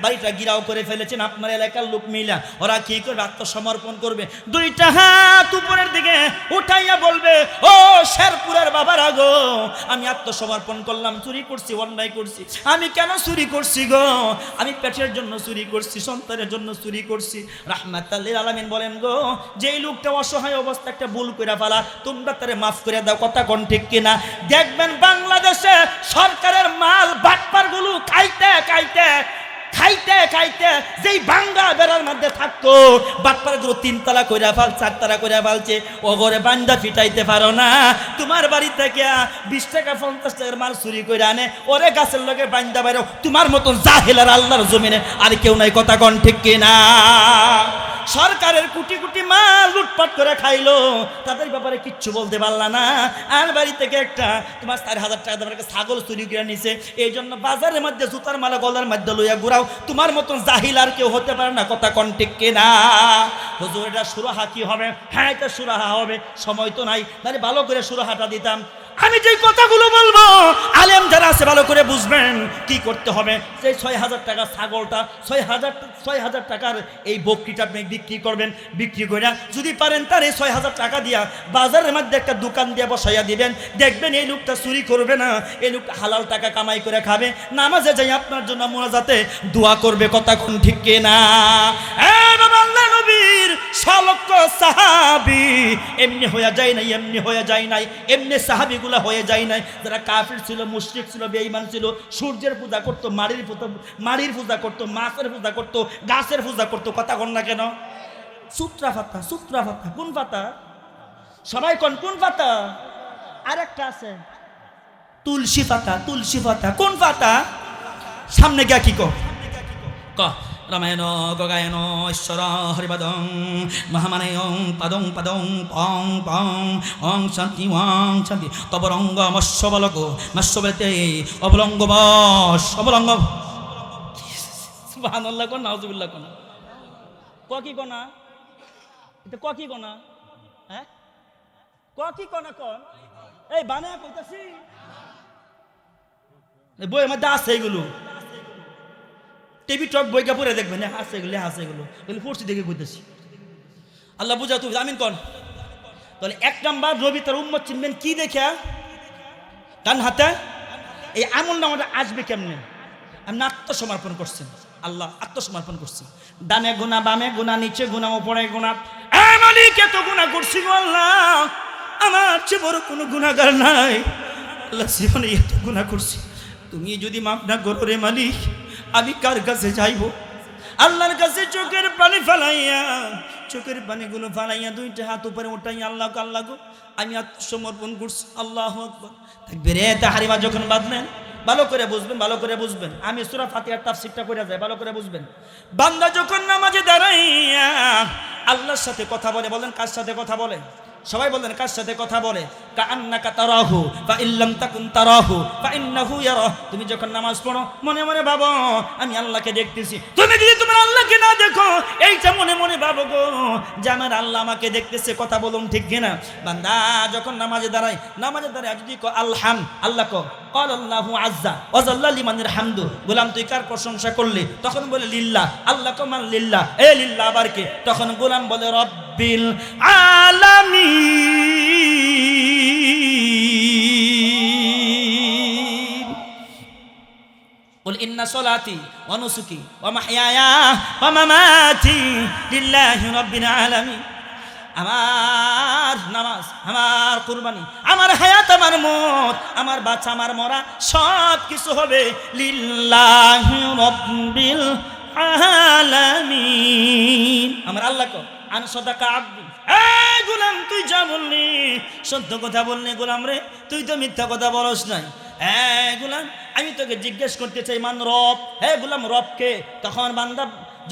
বাড়িটা গিরাও করে ফেলেছেন, আপনার এলাকার লোক মিলা ওরা কি করবে? আত্মসমর্পণ করবে। 2টা হাত উপরের দিকে উঠাইয়া বলবে, ও শেরপুরের বাবার আগো, আমি আত্মসমর্পণ করলাম। চুরি করছি, অন্যায় করছি। আমি কেন চুরি করছি গো? আমি পেটের জন্য চুরি করছি, সন্তানের জন্য চুরি করছি। রাহমাতাল লিল আলামিন বলেন গো, যেই লোকটা অসহায় অবস্থা একটা ভুল করে ফেলা, তোমরা তারে মাফ করে দাও। কথা কোন ঠিক কিনা? দেখবেন বাংলাদেশে সরকারের মাল বাটপার গুলো খাইতে খাইতে খাইতে খাইতে যেই বাঙ্গা বেড়ার মধ্যে থাকতো, বাটপার গুলো 3 তলা কইরা ফেল, 4 তলা কইরা ফেলছে। ও ঘরে বান্দা ফিটাইতে পারো না? তোমার বাড়ি থেকে 20 টাকা 50 টাকার মাল চুরি করে আনে, ওরে গাছের লগে বান্দা বাইরো। তোমার মতন জাহেলার আল্লাহর জমিনে আর কেউ নাই। কথা কোন ঠিক কিনা? সরকারের কোটি কোটি মাল লুটপাট করে খাইলো, তাদের ব্যাপারে কিচ্ছু বলতে পারলা না। আর বাড়ি থেকে একটা তোমার 4,000 টাকা দামের ছাগল চুরি করে নিছে, এই জন্য বাজারের মধ্যে জুতার মালা গলার মধ্যে লইয়া ঘুরাও। তোমার মতন জাহিল আর কেউ হতে পারে না। কথা কোন ঠিক কিনা? হুজুর, এটা সুরাহা কি হবে? হ্যাঁ, এটা সুরাহা হবে। সময় তো নাই, মানে ভালো করে সুরাহাটা দিতাম। আমি যে কথাগুলো বলবো, আলেম যারা আছে ভালো করে বুঝবেন কি করতে হবে। সেই 6,000 টাকা ছাগলটা, 6,000 টাকার এই বকরিটা আপনি বিক্রি করবেন। বিক্রি করে যদি পারেন তার এই 6,000 টাকা দিয়া বাজারের মধ্যে একটা দোকান দিয়ে বসাইয়া দিবেন। দেখবেন এই লোকটা চুরি করবে না, এই লোকটা হালাল টাকা কামাই করে খাবে, নামাজে যাই আপনার জন্য মোনাজাতে দোয়া করবে। কথা কোন ঠিক কিনা? আল্লাহ নবীর 6 লক্ষ সাহাবী এমনি হয়ে যায় নাই, এমনি হয়ে যায় নাই, এমনি সাহাবীগুলো হয়ে যায় নাই। যারা কাফির ছিল, মুশরিক ছিল, বেঈমান ছিল, সূর্যের পূজা করতো, মাড়ির পূজা করতো, মাছের পূজা করতো, গাছের পূজা করতো। কথা কন না কেন? সূত্রা পাতা, সূত্রা পাতা। কোন পাতা? সবাই কোন কোন পাতা? আরেকটা আছে তুলসী পাতা, তুলসী পাতা। কোন পাতা? সামনে গিয়া কি কো ক রামায়ণ গগায়ন ঈশ্বর হরিপদং মহামানয়ং পদং পদং পং পং অং শান্তি ওং শান্তি তবরঙ্গ মৎস্যবলক মৎস্যবলতে অবলঙ্গ বস অবলঙ্গ। সুবহানাল্লাহ কোন, নাউজুবিল্লাহ কোন, ক কি কোনা? এটা ক কি কোনা? হ্যাঁ, ক কি কোনা? কোন এই বানায় কইতাছি, বইয়ের মধ্যে আছে এগুলো। টিভি টক বইকা পড়ে দেখবেন, আছে এগুলো, আছে এগুলো, এগুলো পড়ছি দেখে কইতেছি। আল্লাহ বুঝা তুমি আমিন কন। তাহলে 1 নাম্বার, রবি তার উম্মত চিনবেন কি দেখা? ডান হাতে। এই আমল নামাটা আসবে কেমনে? আপনি আত্মসমর্পণ করছেন, আল্লাহ আত্মসমর্পণ করছেন। ডানে গুনাহ, বামে গুনাহ, নিচে গুনাহ, উপরে গুনাহ। মালিক এত গুনাহ করছি গো আল্লাহ, আমার চেয়ে বড় কোনো গুনাহগার নাই। আল্লাহ জীবনে এত গুনাহ করছি, তুমি যদি মাফ না করো রে মালিক, আমি কার কাছে যাইব? আল্লাহর কাছে চোখের পানি ফালাইয়া, চোখের পানিগুলো ফালাইয়া 2টা হাত উপরে উঠাইয়া আল্লাহ আল্লাহ গো আমি আত্মসমর্পণ করছি। আল্লাহু আকবার। থাকবে রে তাহরিমা যখন বাঁধলেন, ভালো করে বুঝবেন, ভালো করে বুঝবেন। আমি সূরা ফাতিহার তাফসীরটা করে যাই, ভালো করে বুঝবেন। বান্দা যখন নামাজে দাঁড়াইয়া আল্লাহর সাথে কথা বলে, বলেন কার সাথে কথা বলে? সবাই বলেন কার সাথে কথা বলে? কাআন্নাকা তারাহু ফা ইল্লাম তাকুন তারাহু ফা ইন্নাহু ইয়ারাহ। তুমি যখন নামাজ পড়ো মনে মনে ভাবো আমি আল্লাহকে দেখতেছি। তুমি যদি তোমার আল্লাহকে না দেখো, এইটা মনে মনে ভাবো গো যে আমার আল্লাহ আমাকে দেখতেছে। কথা বলুন ঠিক কিনা? বান্দা যখন নামাজে দাঁড়ায়, নামাজে দাঁড়ায় যদি কো আলহাম, আল্লাহ কো ক্বাল আল্লাহু আযজা ওয়া জাল্লা লিমানির হামদু, গোলাম তুই কার প্রশংসা করলি? তখন বলে লিল্লাহ। আল্লাহ কো মান লিল্লাহ, এ লিল্লাহ আবার কে? তখন গোলাম বলে রব্বিল আলামিন। قل إن صلاتي ونسكي ومحياي ومماتي لله رب العالمين। আমার নামাজ, আমার কুরবানি, আমার হায়াত, আমার মত, আমার বাচ্চা, আমার মরা সব কিছু হবে লিল্লাহি রাব্বিল আলামিন। আমার আল্লাহ কো আন সাদাকা আব্দি, এই গোলাম তুই যা বললি সত্য কথা বললি গোলাম রে, তুই তো মিথ্যা কথা বলস নাই। হ্যাঁ গোলাম, আমি তোকে জিজ্ঞেস করতে চাই মান রব, হ্যাঁ গোলাম রবকে? তখন বান্দা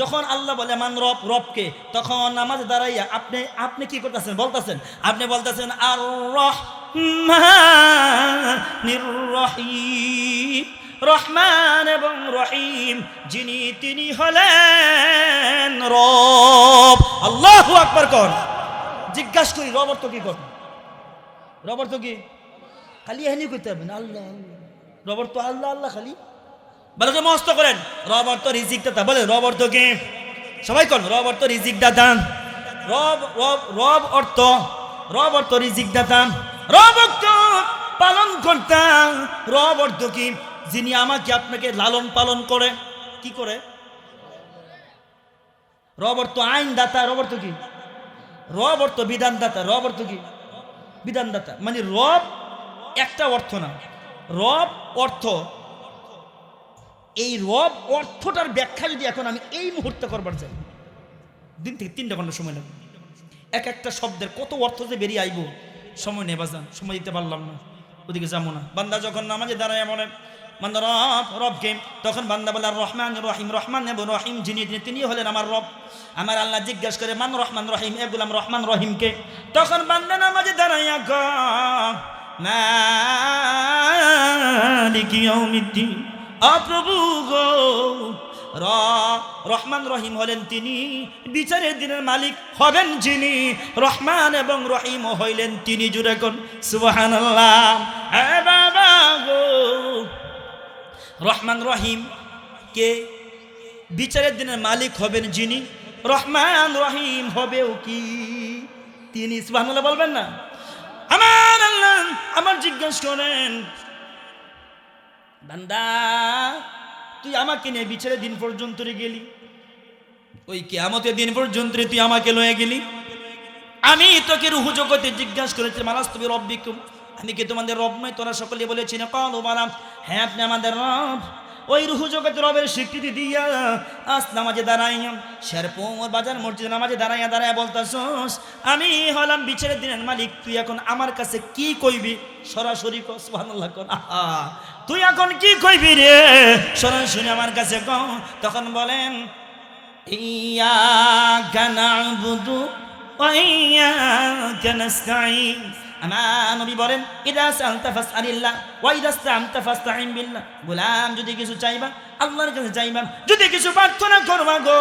যখন আল্লাহ বলে মান রব, রবকে, তখন নামাজ দাঁড়াইয়া আপনি আপনি কি করতেছেন বলতেছেন, আপনি বলতেছেন আর রহমানির রহিম, রহমান এবং রহিম যিনি তিনি হলেন রব। আল্লাহু আকবার কর। জিজ্ঞাসা করি রব অর্থ কি? কর রব অর্থ কি? খালি এহানি করতে পারবেন আল্লাহ আল্লাহ, রব অর্থ আল্লাহ আল্লাহ খালি বলে যে মস্ত করেন। রব অর্থ রিজিক দাতা, বলে রব অর্থ কি? সবাই কর রব অর্থ রিজিক দাতা। রব রব রব অর্থ, রব অর্থ রিজিক দাতা, রব অর্থ পালন কর্তা। রব অর্থ কি? যিনি আমাকে আপনাকে লালন পালন করে। কি করে? রব অর্থ আইন দাতা। রব অর্থ কি? রব অর্থ বিধান দাতা। রব অর্থ কি? বিধান দাতা। মানে রব একটা অর্থ না, রব অর্থ, এই রব অর্থটার ব্যাখ্যা যদি এখন আমি এই মুহূর্তে করবার চাই, 2 থেকে 3 ঘন্টা সময় লাগবে। এক একটা শব্দের কত অর্থ যে বেরিয়ে আইব, সময় নেই বাজান, সময় দিতে পারলাম না, ওদিকে যাবো না। বান্দা যখন নামাজে দাঁড়ায় বলে বান্দা রব, রবকে, তখন বান্দা বলে রহমান রহিম, রহমান এবং রহিম যিনি তিনি হলেন আমার রব। আমার আল্লাহ জিজ্ঞাসা করে মান রহমান রহিম, এ গোলাম রহমান রহিমকে? তখন বান্দা নামাজে দাঁড়াইয়া মালিকি ইয়াউমিদ্দিন, প্রভু গো, রহমান রহিম হলেন তিনি, বিচারের দিনের মালিক হবেন যিনি, রহমান এবং রহিম হইলেন তিনি। জুড়ে কোন সুবহানাল্লাহ। এ বাবা গো, রহমান রহিম কে? বিচারের দিনের মালিক হবেন যিনি, রহমান রহিম হবেও কি তিনি। সুবহানাল্লাহ বলবেন না? আমার আল্লাহ আমার জিজ্ঞাসা করেন বান্দা তুই আমাকে নিয়ে বিচারের দিন পর্যন্ত গেলি, ওই কিয়ামতের দিন পর্যন্ত তুই আমাকে লয়ে গেলি। আমি তোকে রুহু জগতে জিজ্ঞাসা করেছি মালাস তুমি রব্বিকুম, আমি কি তোমাদের রব নয়? তোরা সকলে বলেছি না কালু বালাম, হ্যাঁ আপনি আমাদের রব। ওই রুহু জগতের রবের স্বীকৃতি দিয়া আজ নামাজে দাঁড়াইয়া শেরপুর বাজার মসজিদে নামাজে দাঁড়াইয়া দাঁড়াইয়া বলতাছস আমি হলাম বিচারের দিনের মালিক, তুই এখন আমার কাছে কি কইবি? সরাসরি কর সুবহানাল্লাহ কর। তুই এখন কি কইবি রে? সরাসরি আমার কাছে কও। তখন বলেন ইয়াকা না'বুদু ওয়া ইয়াকা নাস্তাঈন। আমার নবী বলেন ইদা সালতা ফাসআলিল্লাহ ওয়া ইদা ইসতাআনতা ফাসতাঈন বিল্লাহ। গোলাম যদি কিছু চাইবা আল্লাহর কাছে চাইবা, যদি কিছু প্রার্থনা করবা গো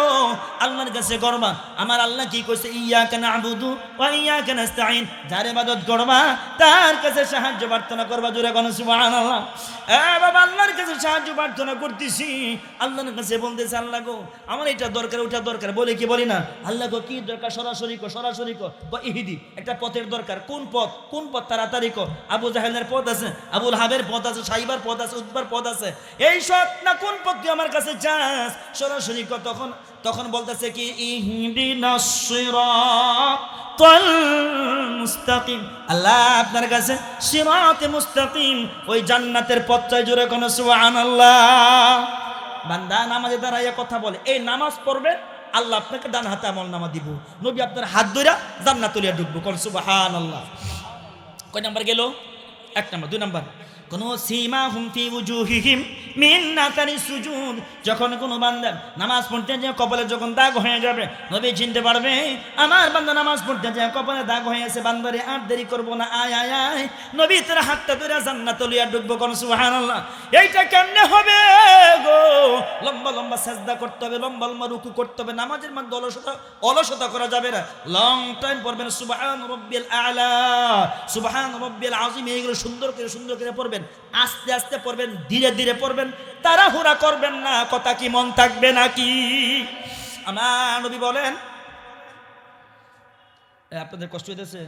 আল্লাহর কাছে করবা। আমার আল্লাহ কি কইছে? ইয়াকা না'বুদু ওয়া ইয়াকা নাস্তাঈন, যার ইবাদত করবা তার কাছে সাহায্য প্রার্থনা করবা। জোরে কোন সুবহানাল্লাহ। এ বাবা আল্লাহর কাছে সাহায্য প্রার্থনা করতেছি, আল্লাহর কাছে বলতেছি আল্লাহ গো আমার এটা দরকার ওটা দরকার, বলে কি বলি না? আল্লাহ গো কি দরকার? সরাসরি কো, সরাসরি কো। ইহিদি একটা পথের দরকার, কোন পথ? কোন পথ? তাড়াতাড়ি কো। আবু জাহেলের পথ আছে, আবুল হাবের পথ আছে, সাইবার পথ আছে, উতবার পথ আছে, এই সব না কোন পথ তুই আমার কাছে চাস? সরাসরি কো। তখন তখন বলতেছে কি ইহদিনাস সিরাতাল মুস্তাকিম, আল্লাহ আপনার কাছে সিরাতে মুস্তাকিম ওই জান্নাতের পথ চাই। জোরে কোন সুবহানাল্লাহ। বান্দা নামাজে দাঁড়াইয়া কথা বলে, এই নামাজ পড়বে আল্লাহ আপনাকে ডান হাতে আমলনামা দিব, নবী আপনার হাত ধইরা জান্নাতুলিয়া ঢুকবো। কোন সুবহানাল্লাহ। কয় নাম্বার গেল? 1 নাম্বার। 2 নাম্বার কোন সীমাহুম ফি উজুহিহিম মিন আতারি সুজুদ, যখন কোন বান্দা নামাজ পড়তে যায় কপালে যখন দাগ হয়ে যাবে নবী চিনতে পারবে আমার বান্দা নামাজ পড়তে যায় কপালে দাগ হয়ে আছে, বান্দারে আর দেরি করব না, আয় আয় আয় নবী তোর হাতটা ধরে জান্নাতে লিয়া ঢুকবো। কোন সুবহানাল্লাহ। এইটা কেমনে হবে গো? লম্বা লম্বা সাজদা করতে হবে, লম্বা লম্বা রুকু করতে হবে, নামাজের মধ্যে অলসতা করা যাবে না, লং টাইম পড়বেন সুবহান রাব্বিল আ'লা, সুবহান রাব্বিল আযীম, এইগুলো সুন্দর করে পড়বেন, আস্তে আস্তে পড়বেন, ধীরে ধীরে পড়বেন, তাড়াহুড়া করবেন না। কথা কি মন থাকবে নাকি? আমার নবী বলেন, আপনাদের কষ্ট হইতেছে?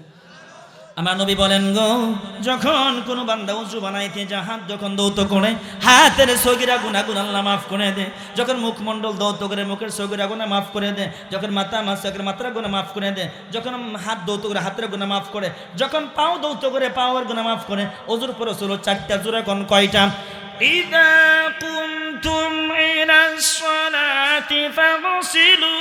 আমার নবী বলেন গো যখন কোন বান্দা উযু বানাইতে যায় হাত যখন দৌত করে হাতের সগীরা গুনাহ আল্লাহ মাফ করে দেয়, যখন মুখমণ্ডল দৌত করে মুখের সগীরা গুনাহ মাফ করে দেয়, যখন মাথা মাসের মাথার গুনাহ মাফ করে দেয়, যখন হাত দৌত করে হাতের গুনাহ মাফ করে, যখন পাও দৌত করে পাওয়ার গুনাহ মাফ করে। ওযুর পর হলো 4টা। জোরে কোন কয়টা? ইযা কুনতুম ইলাস সালাতি ফাগসিলু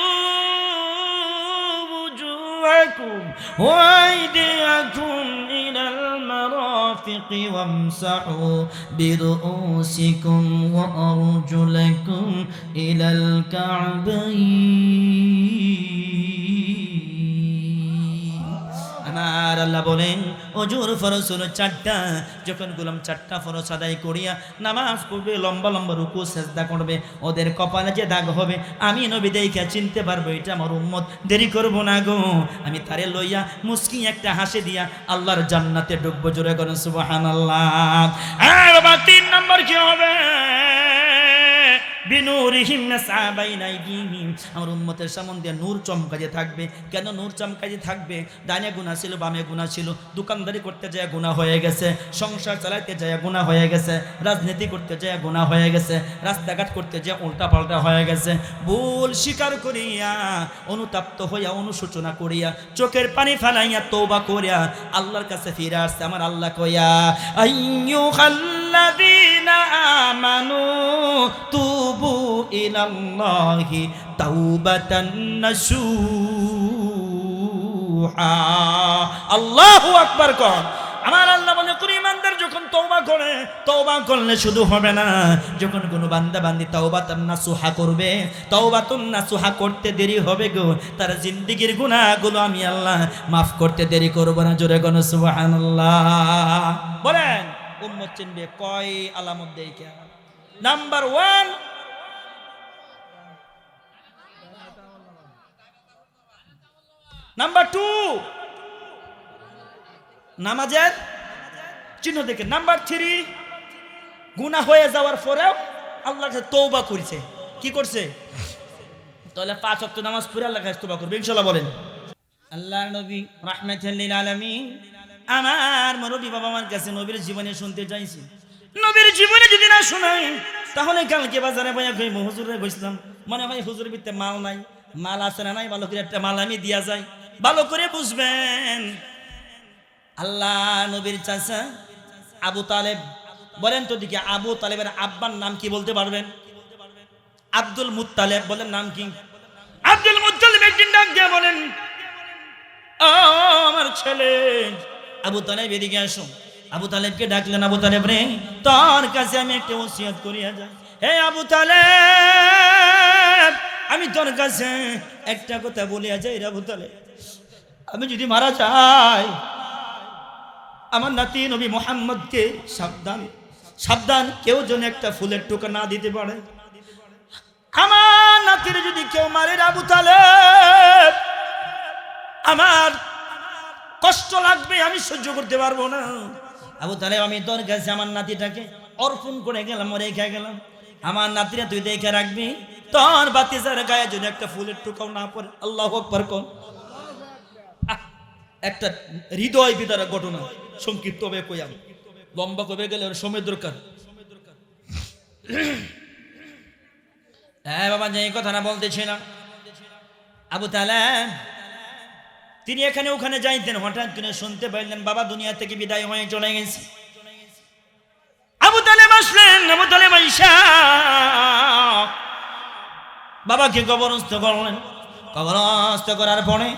وأرجلكم وأيديكم إلى المرافق وامسحوا برؤوسكم وأرجلكم إلى الكعبين আমার আল্লাহ বলেন ওজুর ফরজ হলো চারটা যখন গোলাম চারটা ফরজ আদায় করিয়া নামাজ পড়বে লম্বা লম্বা রুকু সেজদা করবে ওদের কপালে যে দাগ হবে আমি নবী দেখে চিনতে পারবো এটা আমার উম্মত দেরি করব না গো আমি তারে লইয়া মুস্কি একটা হাসি দিয়া আল্লাহর জান্নাতে ঢুকবো জোরে করেন সুবহানাল্লাহ আর বাবা 3 নম্বর কি হবে বিনুরিহিম নাসআ বাইনা আইদিহিম আমার উম্মতের সামনে নূর চমকাতে থাকবে কেন নূর চমকাতে থাকবে ডানে গুনাহ ছিল বামে গুনাহ ছিল দোকানদারি করতে যায় গুনাহ হয়ে গেছে সংসার চালাতে যায় গুনাহ হয়ে গেছে রাজনীতি করতে যায় গুনাহ হয়ে গেছে রাস্তাঘাট করতে যায় উল্টা পাল্টা হয়ে গেছে ভুল স্বীকার করিয়া অনুতপ্ত হইয়া অনুশোচনা করিয়া চোখের পানি ফেলাইয়া তওবা করিয়া আল্লাহর কাছে ফিরে আসছে আমার আল্লাহ কইয়া আইয়ুহাল্লাযীনা আমানু তুবু ইলাল্লাহি তাওবাতান নাসুহা আল্লাহু আকবার কর আমার আল্লাহ বলে কোন ইমানদার যখন তওবা করলে শুধু হবে না যখন কোনো বান্দা বান্দি তাওবাতান নাসুহা করবে তাওবাতুন নাসুহা করতে দেরি হবে গো তার জিন্দেগীর গুনাহগুলো আমি আল্লাহ maaf করতে দেরি করব না জোরে কোন সুবহানাল্লাহ বলেন উম্মত চিনবে কয় আলামত দেইখা নাম্বার 1 নাম্বার 2 নামাজের চিহ্ন দেখে নাম্বার 3 গুনাহ হয়ে যাওয়ার পরেও আল্লাহর কাছে তওবা করেছে কি করছে তাহলে 5 ওয়াক্ত নামাজ পড়ে আল্লাহর কাছে তওবা করবে ইনশাআল্লাহ বলেন আল্লাহর নবী রাহমাতুল লিল আলামিন আমার নবী বাবা আমার কাছে নবীর জীবনে শুনতে চাইছি নবীর জীবনে যদি না শোনাই তাহলে কালকে বাজারে বইয়া কই হুজুরে কইছিলাম মনে হয় হুজুরের ভিতরে মাল নাই মাল আছে না নাই ভালো করে একটা মাল আমি দিয়া যাই ভালো করে বুঝবেন আল্লাহ নবীর চাচা আবু তালেব বলেন তো দিকে আবু তালেবের আব্বার নাম কি বলতে পারবেন আব্দুল মুত্তালিব বলেন নাম কি আব্দুল মুত্তালিব একদিন ডাক দিয়ে বলেন ও আমার ছেলে আবু তালেব এদিকে আসো আবু তালেবকে ডাকলেন আবু তালেব রে তোর কাছে আমি একটা ওসিয়ত করিয়া যাই হে আবু তালেব আমি তোর কাছে একটা কথা বলিয়া যাই রে আবু তালেব আমি যদি মারা যাই আমার নাতি নবী মুহাম্মদকে সাবধান সাবধান কেউ যেন একটা ফুলের টোকা না দিতে পারে আমার নাতির যদি কেউ মারে আবু তালেব আমার কষ্ট লাগবে আমি সহ্য করতে পারবো না আবু তালেব আমি তোর কাছে আমার নাতিটাকে অর্পণ করে গেলাম রেখে গেলাম আমার নাতিরা তুই দেখে রাখবি তোর বাতিজার গায়ে যদি একটা ফুলের টোকাও না পড়ে আল্লাহু আকবার কোন একটা হৃদয় বিদারা ঘটনা সংক্ষিপ্ত হবে কইয়াম লম্বা কবে গেলে ওর সময় দরকার হ্যাঁ বাবা যে কথাটা বলতেছি না আবু তালেব তিনি এখানে ওখানে যাইতেন হঠাৎ করে শুনতে পাইলেন বাবা দুনিয়া থেকে বিদায় হয়ে চলে গেছে আবু তালেব আসলেন আবু তালেব আইসা বাবাকে কবরস্থ করলেন কবরস্থ করার পরে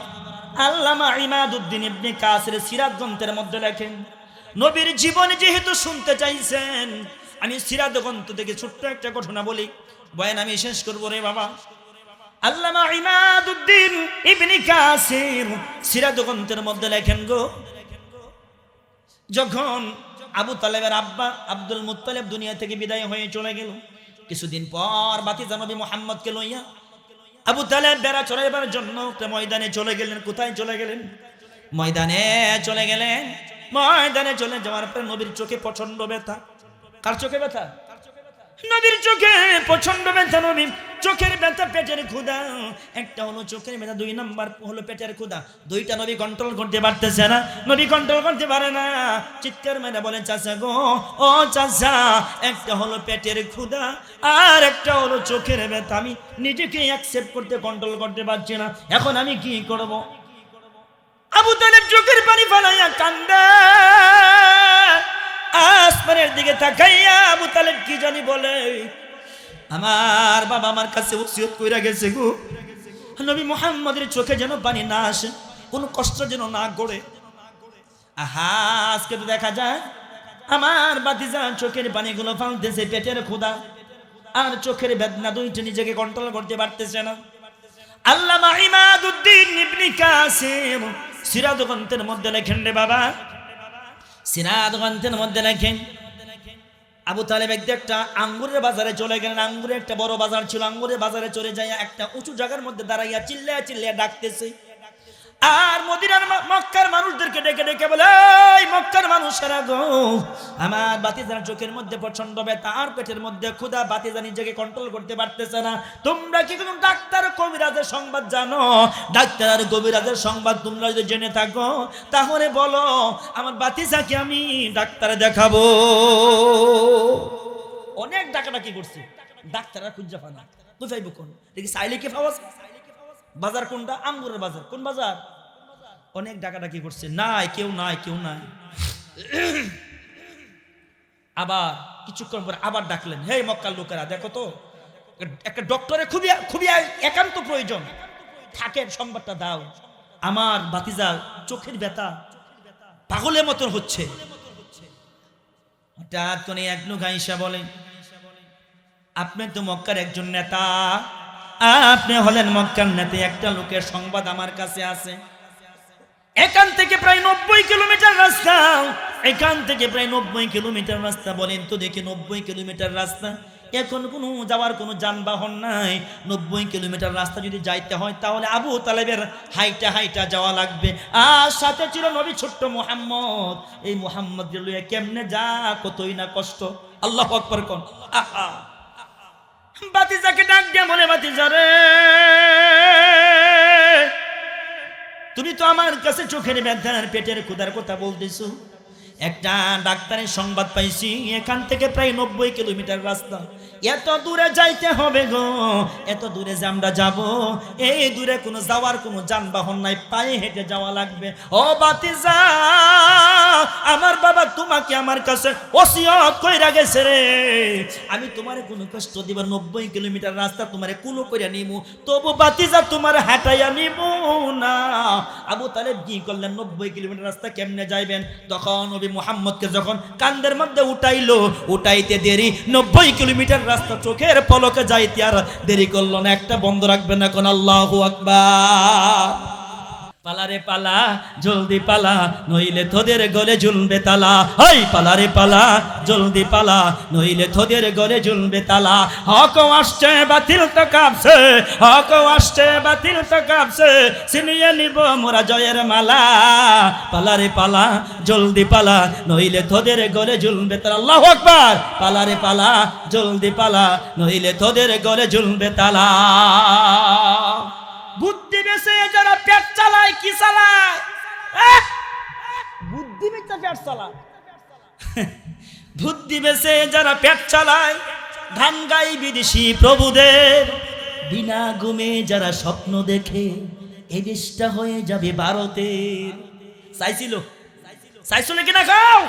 আল্লামা ইমাদউদ্দিন ইবনে কাসির সিরাত গ্রন্থের মধ্যে লেখেন নবীর জীবনে যেহেতু শুনতে চাইছেন আমি সিরাত গ্রন্থ থেকে ছোট্ট একটা ঘটনা বলি বয়ান আমি শেষ করব রে বাবা আল্লামা ইমাদউদ্দিন ইবনে কাসির সিরাত গ্রন্থের মধ্যে লেখেন গো যখন আবু তালেবের আব্বা আব্দুল মুত্তালিব দুনিয়া থেকে বিদায় হয়ে চলে গেল কিছুদিন পর বাতিজা নবী মুহাম্মদকে লইয়া আবু তালেব বেড়া চড়াইবার জন্য ময়দানে চলে গেলেন কোথায় চলে গেলেন ময়দানে চলে গেলেন ময়দানে চলে যাওয়ার পর নবীর চোখে প্রচন্ড ব্যথা কার চোখে ব্যথা নবীর চোখে প্রচন্ড ব্যথা নবীর চোখের ব্যথা পেটের ক্ষুধা একটা হলো চোখের ব্যথা 2 নাম্বার হলো পেটের ক্ষুধা দুইটা নবী কন্ট্রোল করতে পারতেছে না নবী কন্ট্রোল করতে পারে না চিৎকার মেরে বলেন চাচা গো ও চাচা একটা হলো পেটের ক্ষুধা আর একটা হলো চোখের ব্যথা আমি নিজেকে অ্যাকসেপ্ট করতে কন্ট্রোল করতে পারছি না এখন আমি কি করব আবু তালেব চোখের পানি ফেলাইয়া কান্দে আসমানের দিকে তাকাইয়া আবু তালেব কি জানি বলে আমার বাবা আমার কাছে ওসিয়ত কইরা গেছে গো নবী মুহাম্মদের চোখে যেন পানি না আসে কোনো কষ্ট যেন না করে। আহা, আজকে তো দেখা যায় আমার বাতিজা চোখের পানিগুলো ফালতেছে, পেটের ক্ষুধা আর চোখের বেদনা দুইটা নিজেকে কন্ট্রোল করতে পারতেছে না। আল্লামা ইমাদউদ্দিন ইবনে কাসিম সিরাত গ্রন্থের মধ্যে লেখেন রে বাবা, সিরাত গ্রন্থের মধ্যে লেখেন আবু তালেব একটা আঙ্গুরের বাজারে চলে গেলেন। আঙ্গুরের একটা বড় বাজার ছিল, আঙ্গুরের বাজারে চলে যায় একটা উঁচু জায়গার মধ্যে দাঁড়াইয়া চিল্লায়া চিল্লায়া ডাকতেছে। আর মদিনার মক্কার মানুষদেরকে ডেকে ডেকে বলে, এই মক্কার মানুষেরা গো, আমার বাতিজার চোখের মধ্যে প্রচন্ড ব্যথা আর পেটের মধ্যে ক্ষুধা, বাতিজা নিজেকে কন্ট্রোল করতে পারতেছে না। তোমরা কি কোনো ডাক্তার কবিরাজের সংবাদ জানো? ডাক্তার আর কবিরাজের সংবাদ তোমরা যদি জেনে থাকো তাহলে বলো, আমার বাতিজাকে আমি ডাক্তারে দেখাবো। অনেক ডাকাডাকি করছে, ডাক্তাররা খুঁজে পায় না। তুই পাইবো কোন দেখি চাইলে কি পাওয়া যায়? বাজার কোনটা? আঙ্গুরের বাজার। কোন বাজার? অনেক ডাকাডাকি করছে, নাই, কেউ নাই, কেউ নাই। আবার কিছুক্ষণ পরে আবার ডাকলেন, হে মক্কার লোকেরা, দেখো তো একটা ডক্টরের খুবই খুবই একান্ত প্রয়োজন, থাকেন সংবাদটা দাও, আমার ভাতিজা চোখের ব্যথা পাগলের মতন হচ্ছে। হঠাৎ করে এক লোক আইসা বলেন, আপনি তো মক্কার একজন নেতা, আপনি হলেন মক্কার নেতা, একটা লোকের সংবাদ আমার কাছে আছে। এখান থেকে প্রায় 90 কিলোমিটার রাস্তা, এখান থেকে প্রায় 90 কিলোমিটার রাস্তা। বলেন তো দেখি, 90 কিলোমিটার রাস্তা, এখন কোনো যাওয়ার কোনো যানবাহন নাই। 90 কিলোমিটার রাস্তা যদি যাইতে হয় তাহলে আবু তালেবের হাইটা হাইটা যাওয়া লাগবে। আর সাথে ছিল নবী ছোট্ট মুহাম্মদ, এই মুহাম্মদ লইয়া কেমনে যা, কতই না কষ্ট। আল্লাহু আকবার কোন। আহা, বাতিজাকে ডাক দিয়া বলে, বাতিজা রে, তুমি তো আমার কাছে চোখের ব্যথার পেটের ক্ষুধার কথা বলতেছো, একটা ডাক্তারের সংবাদ পাইছি, এখান থেকে প্রায় 90 কিলোমিটার রাস্তা, এত দূরে যাইতে হবে গো, এত দূরে যে আমরা যাব, এই দূরে কোনো যাওয়ার কোনো যানবাহন নাই, পায়ে হেঁটে যাওয়া লাগবে। ও বাতিজা, আমার বাবা তোমাকে আমার কাছে ওসিয়ত কইরা গেছে রে, আমি তোমারে কোনো কষ্ট দিব, 90 কিলোমিটার রাস্তা তোমারে কুলো কইরা নিমু, তবু বাতিজা তোমার হাঁটাইয়া নিমু না। আবু তালেব কি করলেন, 90 কিলোমিটার রাস্তা কেমনে যাইবেন? তখন নবী মুহাম্মদকে যখন কান্দের মধ্যে উঠাইলো, উঠাইতে দেরি, 90 কিলোমিটার রাস্তা চোখের পলকে যাইতে আর দেরি করলো না। একটা বন্ধ রাখবেন না কোন। আল্লাহু আকবার। পালারে পালা, জলদি পালা, নইলে তোদের গলে ঝুলবে তালা। হাই পালারে পালা, জলদি পালা, নইলে তোদের গলে ঝুলবে তালা। হক আসছে, বাতিল তো কাঁপছে, হক আসছে, বাতিল তো কাঁপছে, ছিনিয়ে নিব মোরা জয়ের মালা। পালারে পালা, জলদি পালা, নইলে তোদের গলে ঝুলবে তালা। আল্লাহু আকবার। পালারে পালা, জলদি পালা, নইলে তোদের গলে ঝুলবে তালা। বুদ্ধি বেশে যারা পেট চালায়, কি চালায়? বুদ্ধি বেচে পেট চালায়। বুদ্ধি বেশে যারা পেট চালায়, গান গাই বিদেশি প্রভুদের, বিনা ঘুমে যারা স্বপ্ন দেখে, এই দেশটা হয়ে যাবে ভারতের। চাইছিল, চাইছিল কিনা খাও?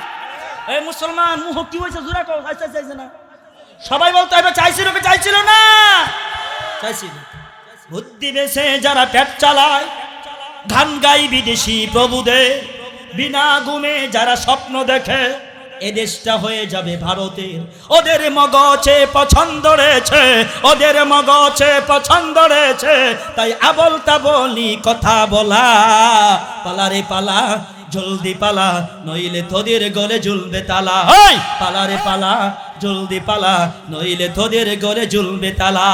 এই মুসলমান মুহ কি হয়েছে, জোরা খাও। চাইছে না সবাই বলতে হবে, চাইছিল কি চাইছিল না? চাইছিল। বুদ্ধি বেশে যারা পেট চালায়, গান গাই বিদেশি প্রভুদের, বিনা ঘুমে যারা স্বপ্ন দেখে, এ দেশটা হয়ে যাবে ভারতের। ওদের মগজে পছন্দ রয়েছে, ওদের মগজে পছন্দ রয়েছে, তাই আবল তাবলি কথা বলা। পালারে পালা, জলদি পালা, নইলে তোদের গলে ঝুলবে তালা। ওই পালারে পালা, জলদি পালা, নইলে তোদের গলে ঝুলবে তালা।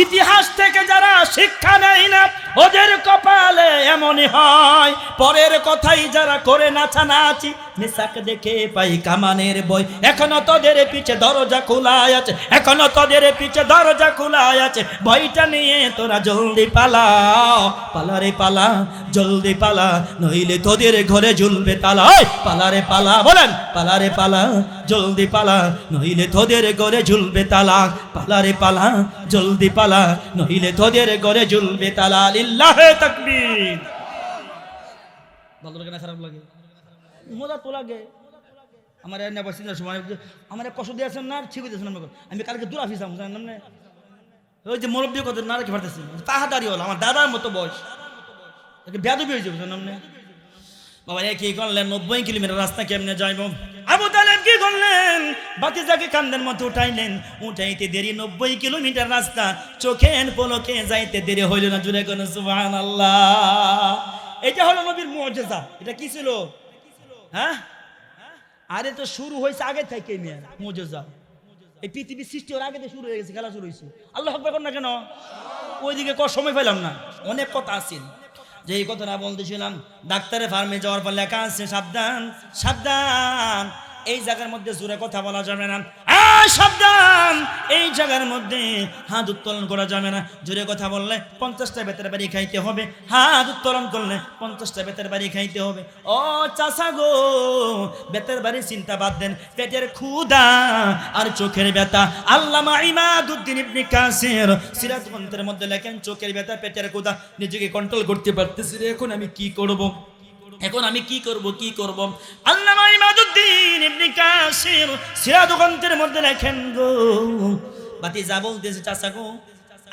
ইতিহাস থেকে যারা শিক্ষা নেয় না, ওদের কপালে এমনই হয়। পরের কথাই যারা করে নাচানাচি, মেসাক দেখে পাই কামানের বই। এখনো তোদের পিছে দরজা খোলাই আছে, এখনো তোদের পিছে দরজা খোলাই আছে, ভয়টা নিয়ে তোরা জলদি পালা। পালারে পালা, জলদি পালা, নইলে তোদের ঘরে ঝুলবে তালা। ওই পালারে পালা, বলেন পালারে পালা, জলদি পালা, নইলে তোদের ঘরে ঝুলবে তালা। পালারে পালা, জলদি পালা, নইলে তোদের ঘরে ঝুলবে তালা। লিল্লাহে তাকবীর। ভালো লাগে না খারাপ লাগে? মজা তো লাগে। আমার সময় আমার কষ্ট দিয়েছেন না, ঠিক হইতেছেন। আমি কালকে দূর আফিস জানেন, ওই যে মুরব্বী কত না রেখে পারতেছি, তাহাদারি হল আমার দাদার মতো বয়স। বেয়াদবি হয়ে যাবে সামনে। বাবা কি করলেন, 90 কিলোমিটার রাস্তা কেমনে যাইব? আবু তালেব কি করলেন, ভাতিজাকে কান্দের মতো উঠাইলেন। উঠাইতে দেরি 90 কিলোমিটার রাস্তা, চোখের পলকে যাইতে দেরি হইল না। জুড়ে কোন সুবহানাল্লাহ। এটা হলো নবীর মুজিজা। এটা কি ছিল? হ্যাঁ, আরে তো শুরু হয়েছে আগে থেকে মিয়া মুজিজা। এই পৃথিবী সৃষ্টি হওয়ার আগে থেকে শুরু হয়ে গেছে, খেলা শুরু হয়েছে। আল্লাহ আকবার কর না কেন? ওইদিকে সময় পেলাম না, অনেক কথা আছে। যে এই কথাটা বলতেছিলাম, ডাক্তারের ফার্মে যাওয়ার পর লেখা আছে সাবধান সাবধান, এই জায়গার মধ্যে জোরে কথা বলা যাবে না। সাবধান, এই জায়গার মধ্যে হাত উত্তোলন করা যাবে না। জোরে কথা বললে 50টা বেতের বাড়ি খাইতে হবে, হাত উত্তোলন করলে 50টা বেতের বাড়ি খাইতে হবে। ও চাচা গো, বেতের বাড়ি চিন্তা বাদ দেন, পেটের ক্ষুধা আর চোখের ব্যথা। আল্লামা ইমাদউদ্দিন ইবনে কাসির সিরাত গ্রন্থের মধ্যে লেখেন, চোখের ব্যথা পেটের ক্ষুধা নিজেকে কন্ট্রোল করতে পারতেছি রে, এখন আমি কি করব, এখন আমি কি করব, কি করব? আল্লামা ইমাদউদ্দিন ইবনে কাসির সিরাত গ্রন্থের মধ্যে লেখেন গো, ভাতিজা বলতেছে চাচা গো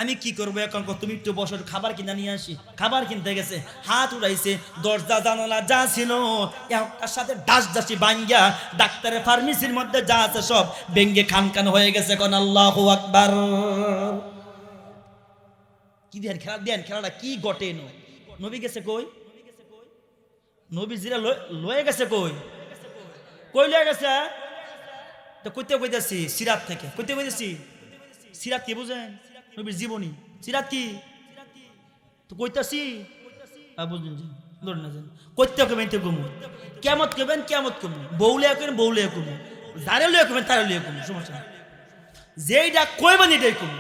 আমি কি করবো এখন, তুমি একটু বসো, খাবার কিনে নিয়ে আসি। খাবার কিনতে গেছে, হাত উড়াইছে, দরজা জানালা যা ছিল একটার সাথে ডাস ডাসি ভাঙ্গা ডাক্তারের ফার্মেসির মধ্যে যা আছে সব ভেঙ্গে খান খান হয়ে গেছে। এখন আল্লাহু আকবার। কি দেন খেলা, দেন খেলাটা কি ঘটে? নবী গেছে কই? নবী জিরা লয়ে গেছে কই? কই লয়ে গেছে? তো কইতে কইতেছি সিরাত থেকে, কইতে কইতেছি সিরাত কি বুঝেন? নবীর জীবনী। সিরাত কি তো কইতাছি বুঝলেন যে ধরে না যান কইতে কবেন তো কমু, কিয়ামত কবেন কিয়ামত কমু, বউলে কবেন বউলে কমু, যারে লয়ে কবেন তারে লয়ে কমু, সমস্যা নাই। যেইটা কইবেন এটাই কমু।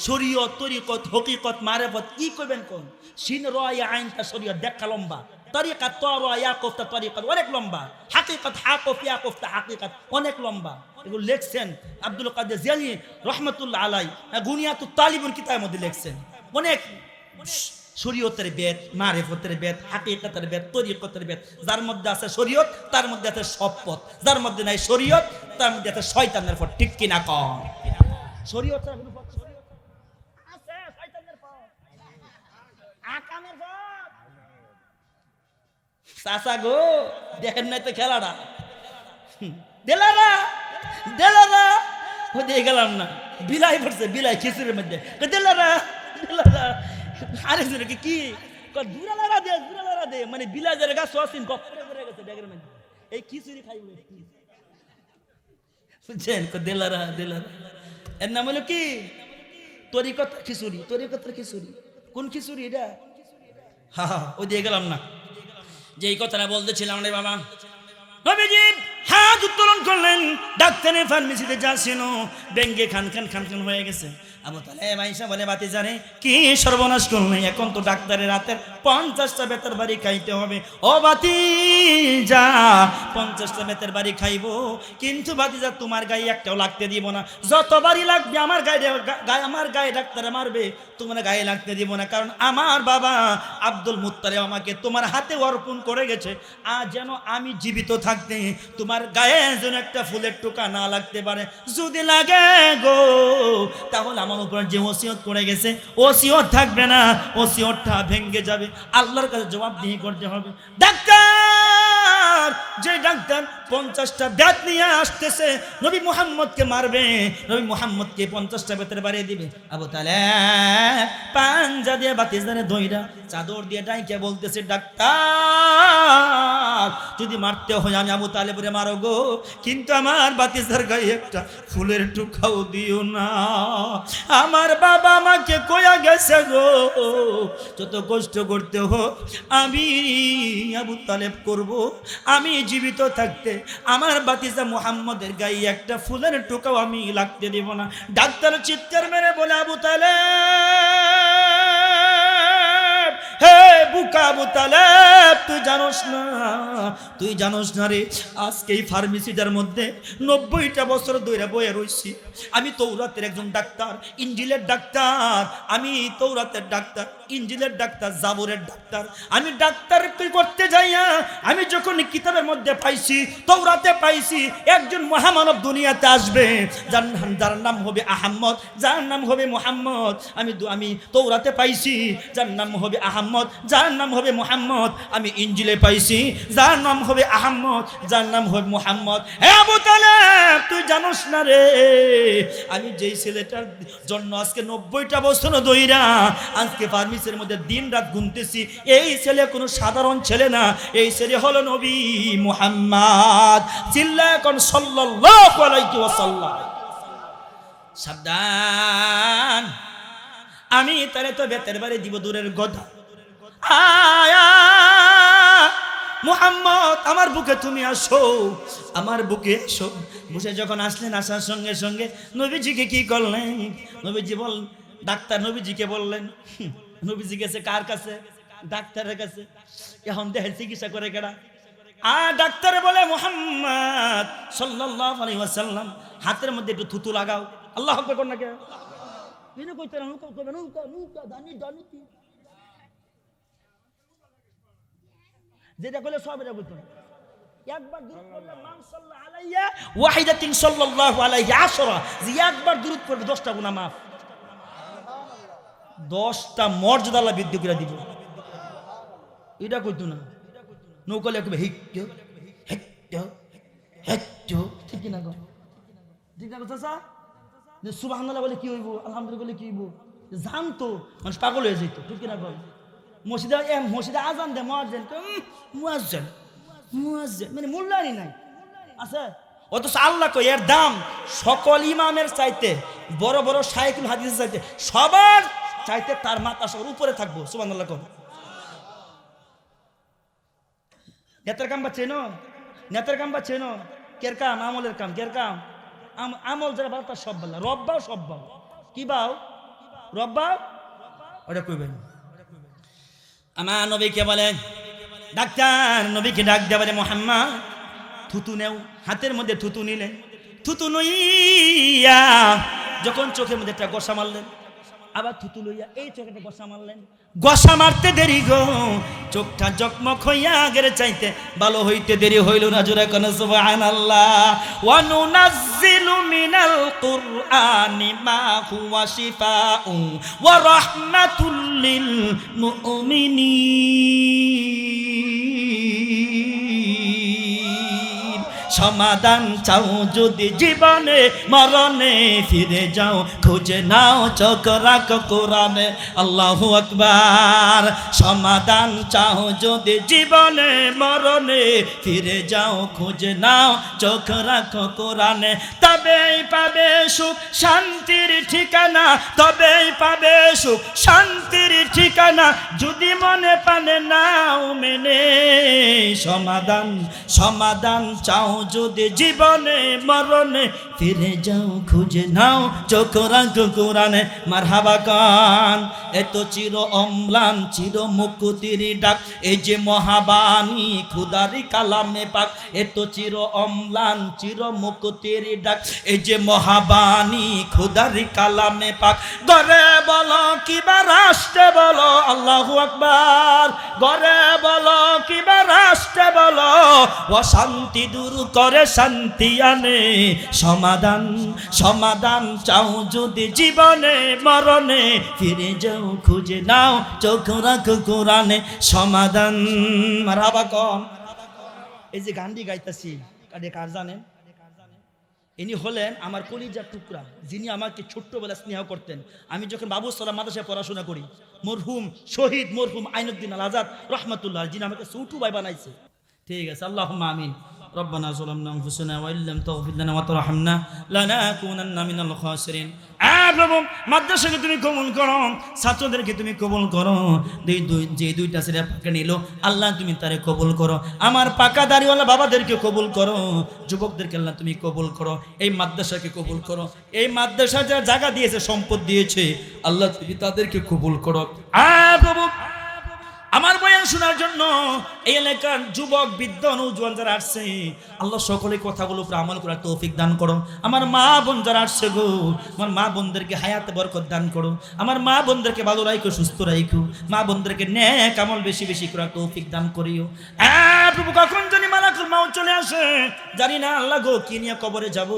শরীয়ত তরিকত হকিকত মারেফত কি কইবেন কোন? শিন রয়া আইনটা শরীয়ত দেখা লম্বা, তরিকাত তরা ইয়াকুফতা তরিকাত অনেক লম্বা, হাকিকত হাকুফ ইয়াকুফতা হাকিকত অনেক লম্বা। এগুলো লেখছেন আব্দুল কাদের জিলানী রহমাতুল্লাহ আলাই গুনিয়াতুত তালিবুন কিতাবের মধ্যে লেখছেন। অনেক শরীয়তের বেদ, মারেফতের বেদ, হাকিকতের বেদ, তরিকতের বেদ। যার মধ্যে আছে শরীয়ত তার মধ্যে আছে সব পথ, যার মধ্যে নাই শরীয়ত তার মধ্যে আছে শয়তানের পথ। ঠিক কিনা কম? শরীয়ত ছাড়া কোনো পথ আছে? শয়তানের পথ, আকামের পথ। চাচা গো দেখেন নাই তো খেলাটা? দেলারা দেলারা ও দিয়ে গেলাম না, বিলাই পড়ছে, বিলাই খিচুড়ির মধ্যে। দেলারা দেলারা আরে কি কি দুরালারা দে, দুরালারা দে, মানে বিলাই যারা গাছ আসিন গপ্পরে ধরে গেছে ব্যাগের মধ্যে, এই খিচুড়ি খাইব বুঝছেন? দেলারা দেলারা এর নাম হলো কি? তরিকত খিচুড়ি, তরিকতের খিচুড়ি। কোন খিচুড়ি এটা? হা হা ও দিয়ে গেলাম না। যে এই কথাটা বলতেছিলাম রে বাবা, নবীজি হাত উত্তোলন করলেন, ডাক্তারের ফার্মেসিতে যা ছিল ব্যাঙ্গে খান খান খান খান হয়ে গেছে। আবু তালেব আয়েশা বলে ভাতিজারে কি সর্বনাশ করলেন, এখন তো ডাক্তারের রাতের 50টা বেতের বাড়ি খাইতে হবে। ও ভাতিজা 50টা বেতের বাড়ি খাইবো, কিন্তু ভাতিজা তোমার গায়ে একটাও লাগতে দিব না। যত বাড়ি লাগবে আমার গায়ে ডাক্তারে মারবে, তোমার গায়ে লাগতে দিব না। কারণ আমার বাবা আব্দুল মুত্তালিব আমাকে তোমার হাতে অর্পণ করে গেছে, আর যেন আমি জীবিত থাকতে তোমার গায়ে যেন একটা ফুলের টোকা না লাগতে পারে। যদি লাগে গো তাহলে আমার উপর যে ওসিয়ত করে গেছে ওসিয়ত থাকবে না, ওসিয়তটা ভেঙে যাবে। আল্লাহর কাছে জবাবদিহি করতে হবে। ডাক্তার, যে ডাক্তার 50টা বেত নিয়ে আসতেছে নবী মুহাম্মদকে মারবে, নবী মুহাম্মদকে 50টা বেতের বাড়িয়ে দিবে। আবু তালেব পাঞ্জা দিয়ে ভাতিজারে দইরা চাদর দিয়ে ডাইকে বলতেছে, ডাক্তার যদি মারতে হয় আমি আবু তালেবরে মারো গো, কিন্তু আমার ভাতিজার গায়ে একটা ফুলের টুকাও দিও না। আমার বাবা আমাকে কইয়া গেছে গো, যত কষ্ট করতে হোক আমি আবু তালেব করব, আমি জীবিত থাকতে আমার ভাতিজা মুহাম্মদের গায়ে একটা ফুলের টুকাও আমি লাগতে দেব না। ডাক্তার চিৎকার মেরে বলে, আবু তালেব, হে বুকা আবু তালেব, তুই জানোস না রে, আজকে এই ফার্মেসিটার মধ্যে 90টা বছর ধরে বয়ে রইছি। আমি তৌরাতের একজন ডাক্তার, ইনজিলের ডাক্তার, আমি তৌরাতের ডাক্তার, ইনজিলের ডাক্তার, জাবুরের ডাক্তার। আমি ডাক্তার করতে যাইয়া আমি যখন কিতাবের মধ্যে পাইছি, তৌরাতে পাইছি একজন মহামানব দুনিয়াতে আসবে, যার নাম হবে আহমদ, যার নাম হবে মুহাম্মদ। আমি তৌরাতে পাইছি যার নাম হবে আহমদ। মুহাম্মদ, যার নাম হবে মুহাম্মদ। আমি ইনজিলে পাইছি যার নাম হবে আহমদ, যার নাম হবে মুহাম্মদ। হে আবু তালেব, তুই জানোস না রে, আমি যেই ছেলেটার জন্য আজকে 90টা বছর ধইরা আজকে ফার্মেসির মধ্যে দিন রাত গুনতেছি, এই ছেলে কোনো সাধারণ ছেলে না, এই ছেলে হলো নবী মুহাম্মদ। চিল্লায় কোন সাল্লাল্লাহু আলাইহি ওয়াসাল্লাম। সাবধান, আমি তারে তো বেতের বাড়ি দিব দূরের গদা। আয়া মুহাম্মদ, আমার বুকে তুমি আসো, আমার বুকে আসো। বসে যখন আসলেন, আসার সঙ্গে সঙ্গে নবীজিকে কি করলেন? নবীজি বল, ডাক্তার নবীজিকে বললেন, নবীজি গেছে কার কাছে? ডাক্তারের কাছে। এখন দেখেন চিকিৎসা করে কেডা? ডাক্তারে বলে মুহাম্মদ সাল্লাল্লাহু আলাইহি ওয়াসাল্লাম, হাতের মধ্যে একটু থুতু লাগাও। আল্লাহু আকবার কোন না কে? বিনা কইতে না, নৌকা কইবে, নৌকা নৌকা দানি দানি কি যেটা কইলে সব এটা বলতো। একবার দুরূদ পড়লে মান সাল্লা আলাইয়া ওয়াহিদাতিন সাল্লাল্লাহু আলাইহি আশরা, যে একবার দুরূদ পড়বে 10টা গুনাহ মাফ, 10টা মর্যাদা আল্লাহ বৃদ্ধি করে দিব। এটা কইতো না, নৌকলে কইবে হিট হিট হিট, ঠিক না গো? ঠিক না কথা স্যার? সুবহানাল্লাহ বলে কি হইব, আলহামদুলিল্লাহ বলে কি হইব, জানতো মানুষ পাগল হয়ে যেত, ঠিক না গো? মসজিদে আজান দে মুয়াজ্জিন, মুয়াজ্জিন মুয়াজ্জিন মানে মূল্যায়নই নাই আছে। অথচ আল্লাহ কই এর দাম সকল ইমামের চাইতে, বড় বড় শাইখুল হাদিসের চাইতে, সবার চাইতে তার মাথা সবার উপরে থাকবো। সুবহানাল্লাহ কোন। নেতার কাম পাচ্ছে না, নেতার কাম পাচ্ছে না, কের কাম? আমলের কাম। কের কাম? আমল যারা ভালো তার সব ভালো, রব্বাও সব ভালো। কি বাও? রব্বাও ওটা কইবেন। আমার নবীকে বলেন ডাক্তার, নবীকে ডাক দেয়া বলে মুহাম্মদ থুতু নেও। হাতের মধ্যে থুতু নিলেন, থুতু লইয়া যখন চোখের মধ্যে একটা গোসা মারলেন, আবার থুতু লইয়া এই চোখে একটা গোসা মারলেন। গোসা মারতে দেরি গো, চোখটা জকমক হইয়া আগের চাইতে ভালো হইতে দেরি হইল না। জোরে কোন সুবহানাল্লাহ। ওয়া নুনাজ্জিলু মিনাল কুরআনি মা হুয়া শিফাউন ওয়া রাহমাতুল লিল মুমিনিন। সমাধান চাও যদি জীবনে মরণে, ফিরে যাও খুঁজে নাও চোখ রাখো কোরআনে। আল্লাহু আকবার। সমাধান চাও যদি জীবনে মরণে, ফিরে যাও খুঁজে নাও চোখ রাখো কোরআনে। তবেই পাবে সুখ শান্তির ঠিকানা, তবেই পাবে সুখ শান্তির ঠিকানা, যদি মনে প্রাণে নাও মেনে। সমাধান সমাধান চাও যদি জীবনে মরণে, ফিরে যাও খুঁজে নাও চোখ রাখো কোরআনে। মারহাবা কান। এত চির অম্লান চির মুক্তির ডাক, এই যে মহাবাণী খুদারি কালামে পাক। এত চির অম্লান চির মুক্তির ডাক, এই যে মহাবাণী খুদারি কালামে পাক। গরে বলো কিবা রাষ্ট্রে বলো, আল্লাহু আকবার। গরে বলো কিবা রাষ্ট্রে বলো, অশান্তি দূর করে শান্তি আনে। সমাধান সমাধান চাও যদি জীবনে মরণে, ফিরে যাও খুঁজে নাও চোখ রাখো কোরআনে। সমাধান। মারহাবা কম। এই যে গানটি গাইতেছি কার জানেন? ইনি হলেন আমার কলিজার টুকরা, যিনি আমাকে ছোট্টবেলা স্নেহ করতেন। আমি যখন বাবু সালাম মাদ্রাসায় পড়াশোনা করি, মরহুম শহীদ মরহুম আইনুদ্দিন আল আজাদ রহমাতুল্লাহ, যিনি আমাকে ছোটু ভাই বানাইছে। ঠিক আছে, আল্লাহুম্মা আমিন। ربنا ظلمنا انفسنا وان لم تغفر لنا وترحمنا لنكونن من الخاسرين। প্রভু, মাদ্রাসাকে তুমি কবুল করো, ছাত্রদেরকে তুমি কবুল করো। যে দুইটা ছেলে পাকা নিল, আল্লাহ তুমি তারে কবুল করো। আমার পাকা দাড়িওয়ালা বাবাদেরকে কবুল করো, যুবকদেরকে আল্লাহ তুমি কবুল করো। এই মাদ্রাসাকে কবুল করো। এই মাদ্রাসা যারা জায়গা দিয়েছে, সম্পদ দিয়েছে, আল্লাহ তুমি তাদেরকে কবুল করো। প্রভু, আমার বয়ান শোনার জন্য এই এলাকার যুবক বৃদ্ধ নৌজওয়ান যারা আসছে, আল্লাহ সকলে কথাগুলো উপর আমল করার তৌফিক দান করো। আমার মা বোন যারা আসছে গো, আমার মা বোনদেরকে হায়াতে বরকত দান করো। আমার মা বোনদেরকে ভালো রাখো, সুস্থ রাখো। মা বোনদেরকে নেক আমল বেশি বেশি করার তৌফিক দান করিও। প্রভু কখন জানি মালাকুল মাউত চলে আসে জানি না আল্লাহ গো, কি নিয়ে কবরে যাব।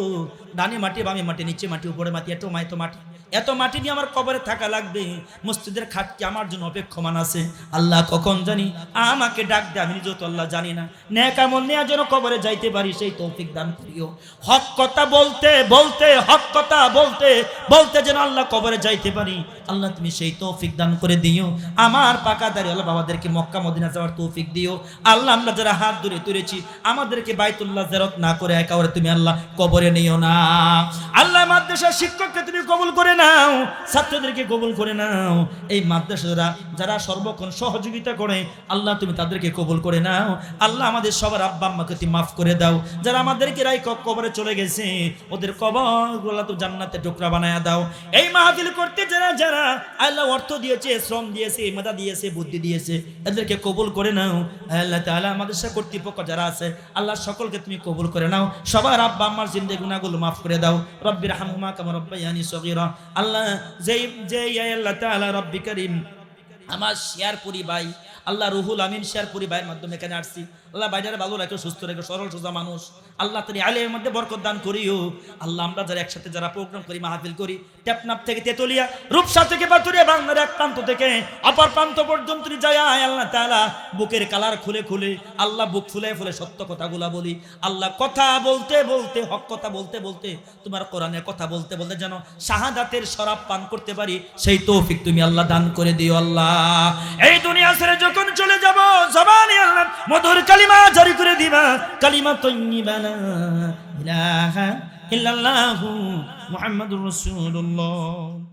ডানে মাটি, বামে মাটি, নিচে মাটি, উপরে মাটি, এত মাটি, এত মাটি নিয়ে আমার কবরে থাকা লাগবে। মসজিদের খাট কি আমার জন্য অপেক্ষমান আছে? আল্লাহ কখন জানি আমাকে ডাক দে, আমি নিজেও তো আল্লাহ জানি না। নেক আমল নিয়ে যেন কবরে যাইতে পারি সেই তৌফিক দান করিও। হক কথা বলতে বলতে, হক কথা বলতে বলতে যেন আল্লাহ কবরে যাইতে পারি। আল্লাহ তুমি সেই তৌফিক দান করে দিও। আমার পাকা দাঁড়িয়ে বাবাদেরকে মক্কা মদিনা যাওয়ার তৌফিক দিও। আল্লাহ আমরা যারা হাত ধরে তুলেছি আমাদেরকে বাইতুল্লাহ জিয়ারত না করে একেবারে তুমি আল্লাহ কবরে নিও না। আল্লাহ মাদ্রাসার শিক্ষককে তুমি কবুল করে নাও, ছাত্রদেরকে কবুল করে নাও। এই মাদ্রাসারা যারা সর্বক্ষণ সহযোগিতা করে আল্লাহ তুমি তাদেরকে কবুল করে নাও। আল্লাহ আমাদের সবার আব্বা আম্মাকে তুমি মাফ করে দাও। যারা আমাদেরকে রাই কবরে চলে গেছে ওদের কবরগুলো তো জান্নাতে টুকরা বানায়া দাও। এই মাহফিল করতে যারা যারা আল্লাহ অর্থ দিয়েছে, শ্রম দিয়েছে, মেধা দিয়েছে, বুদ্ধি দিয়েছে, এদেরকে কবুল করে নাও। আল্লাহ তাআলা আমাদের সাথে কর্তৃপক্ষ যারা আছে আল্লাহ সকলকে তুমি কবুল করে নাও। সবার আব্বা আম্মার জিন্দেগি গুনাহগুলো মাফ করে দাও। রব্বির হামহুমা কামা রাব্বায়ানি সগীরা। আল্লাহ যেই আল্লাহ তাআলা রব্বি করিম আমার শেয়ারপুরি ভাই আল্লাহ রুহুল আমিন শেয়ারপুরি ভাইয়ের মাধ্যমে এখানে আসছি। আল্লাহ বাইরে ভালো রাখো, সুস্থ রাখো, সরল সোজা মানুষ। আল্লাহ তুমি আলের মধ্যে বরকত দান করিও। আল্লাহ আমরা যারা একসাথে যারা প্রোগ্রাম করি, মাহফিল করি, টেপনাপ থেকে তেতুলিয়া, রূপসা থেকে বাতুরিয়া, বাংলার এক প্রান্ত থেকে অপর প্রান্ত পর্যন্ত যায় আল্লাহ তাআলা বুকের কালার খুলে খুলে আল্লাহ বুক ফুলে ফুলে সত্য কথাগুলা বলি। আল্লাহ কথা বলতে বলতে, হক কথা বলতে বলতে, তোমার কোরআনের কথা বলতে বলতে যেন শাহাদাতের শরাব পান করতে পারি সেই তৌফিক তুমি আল্লাহ দান করে দিও। আল্লাহ এই দুনিয়া ছেড়ে যখন চলে যাব জবানে আল্লাহ মধুর কালিমা জারি করে দিবা, কালিমা তাইয়্যিবা লা ইলাহা ইল্লাল্লাহু মুহাম্মাদুর রাসূলুল্লাহ।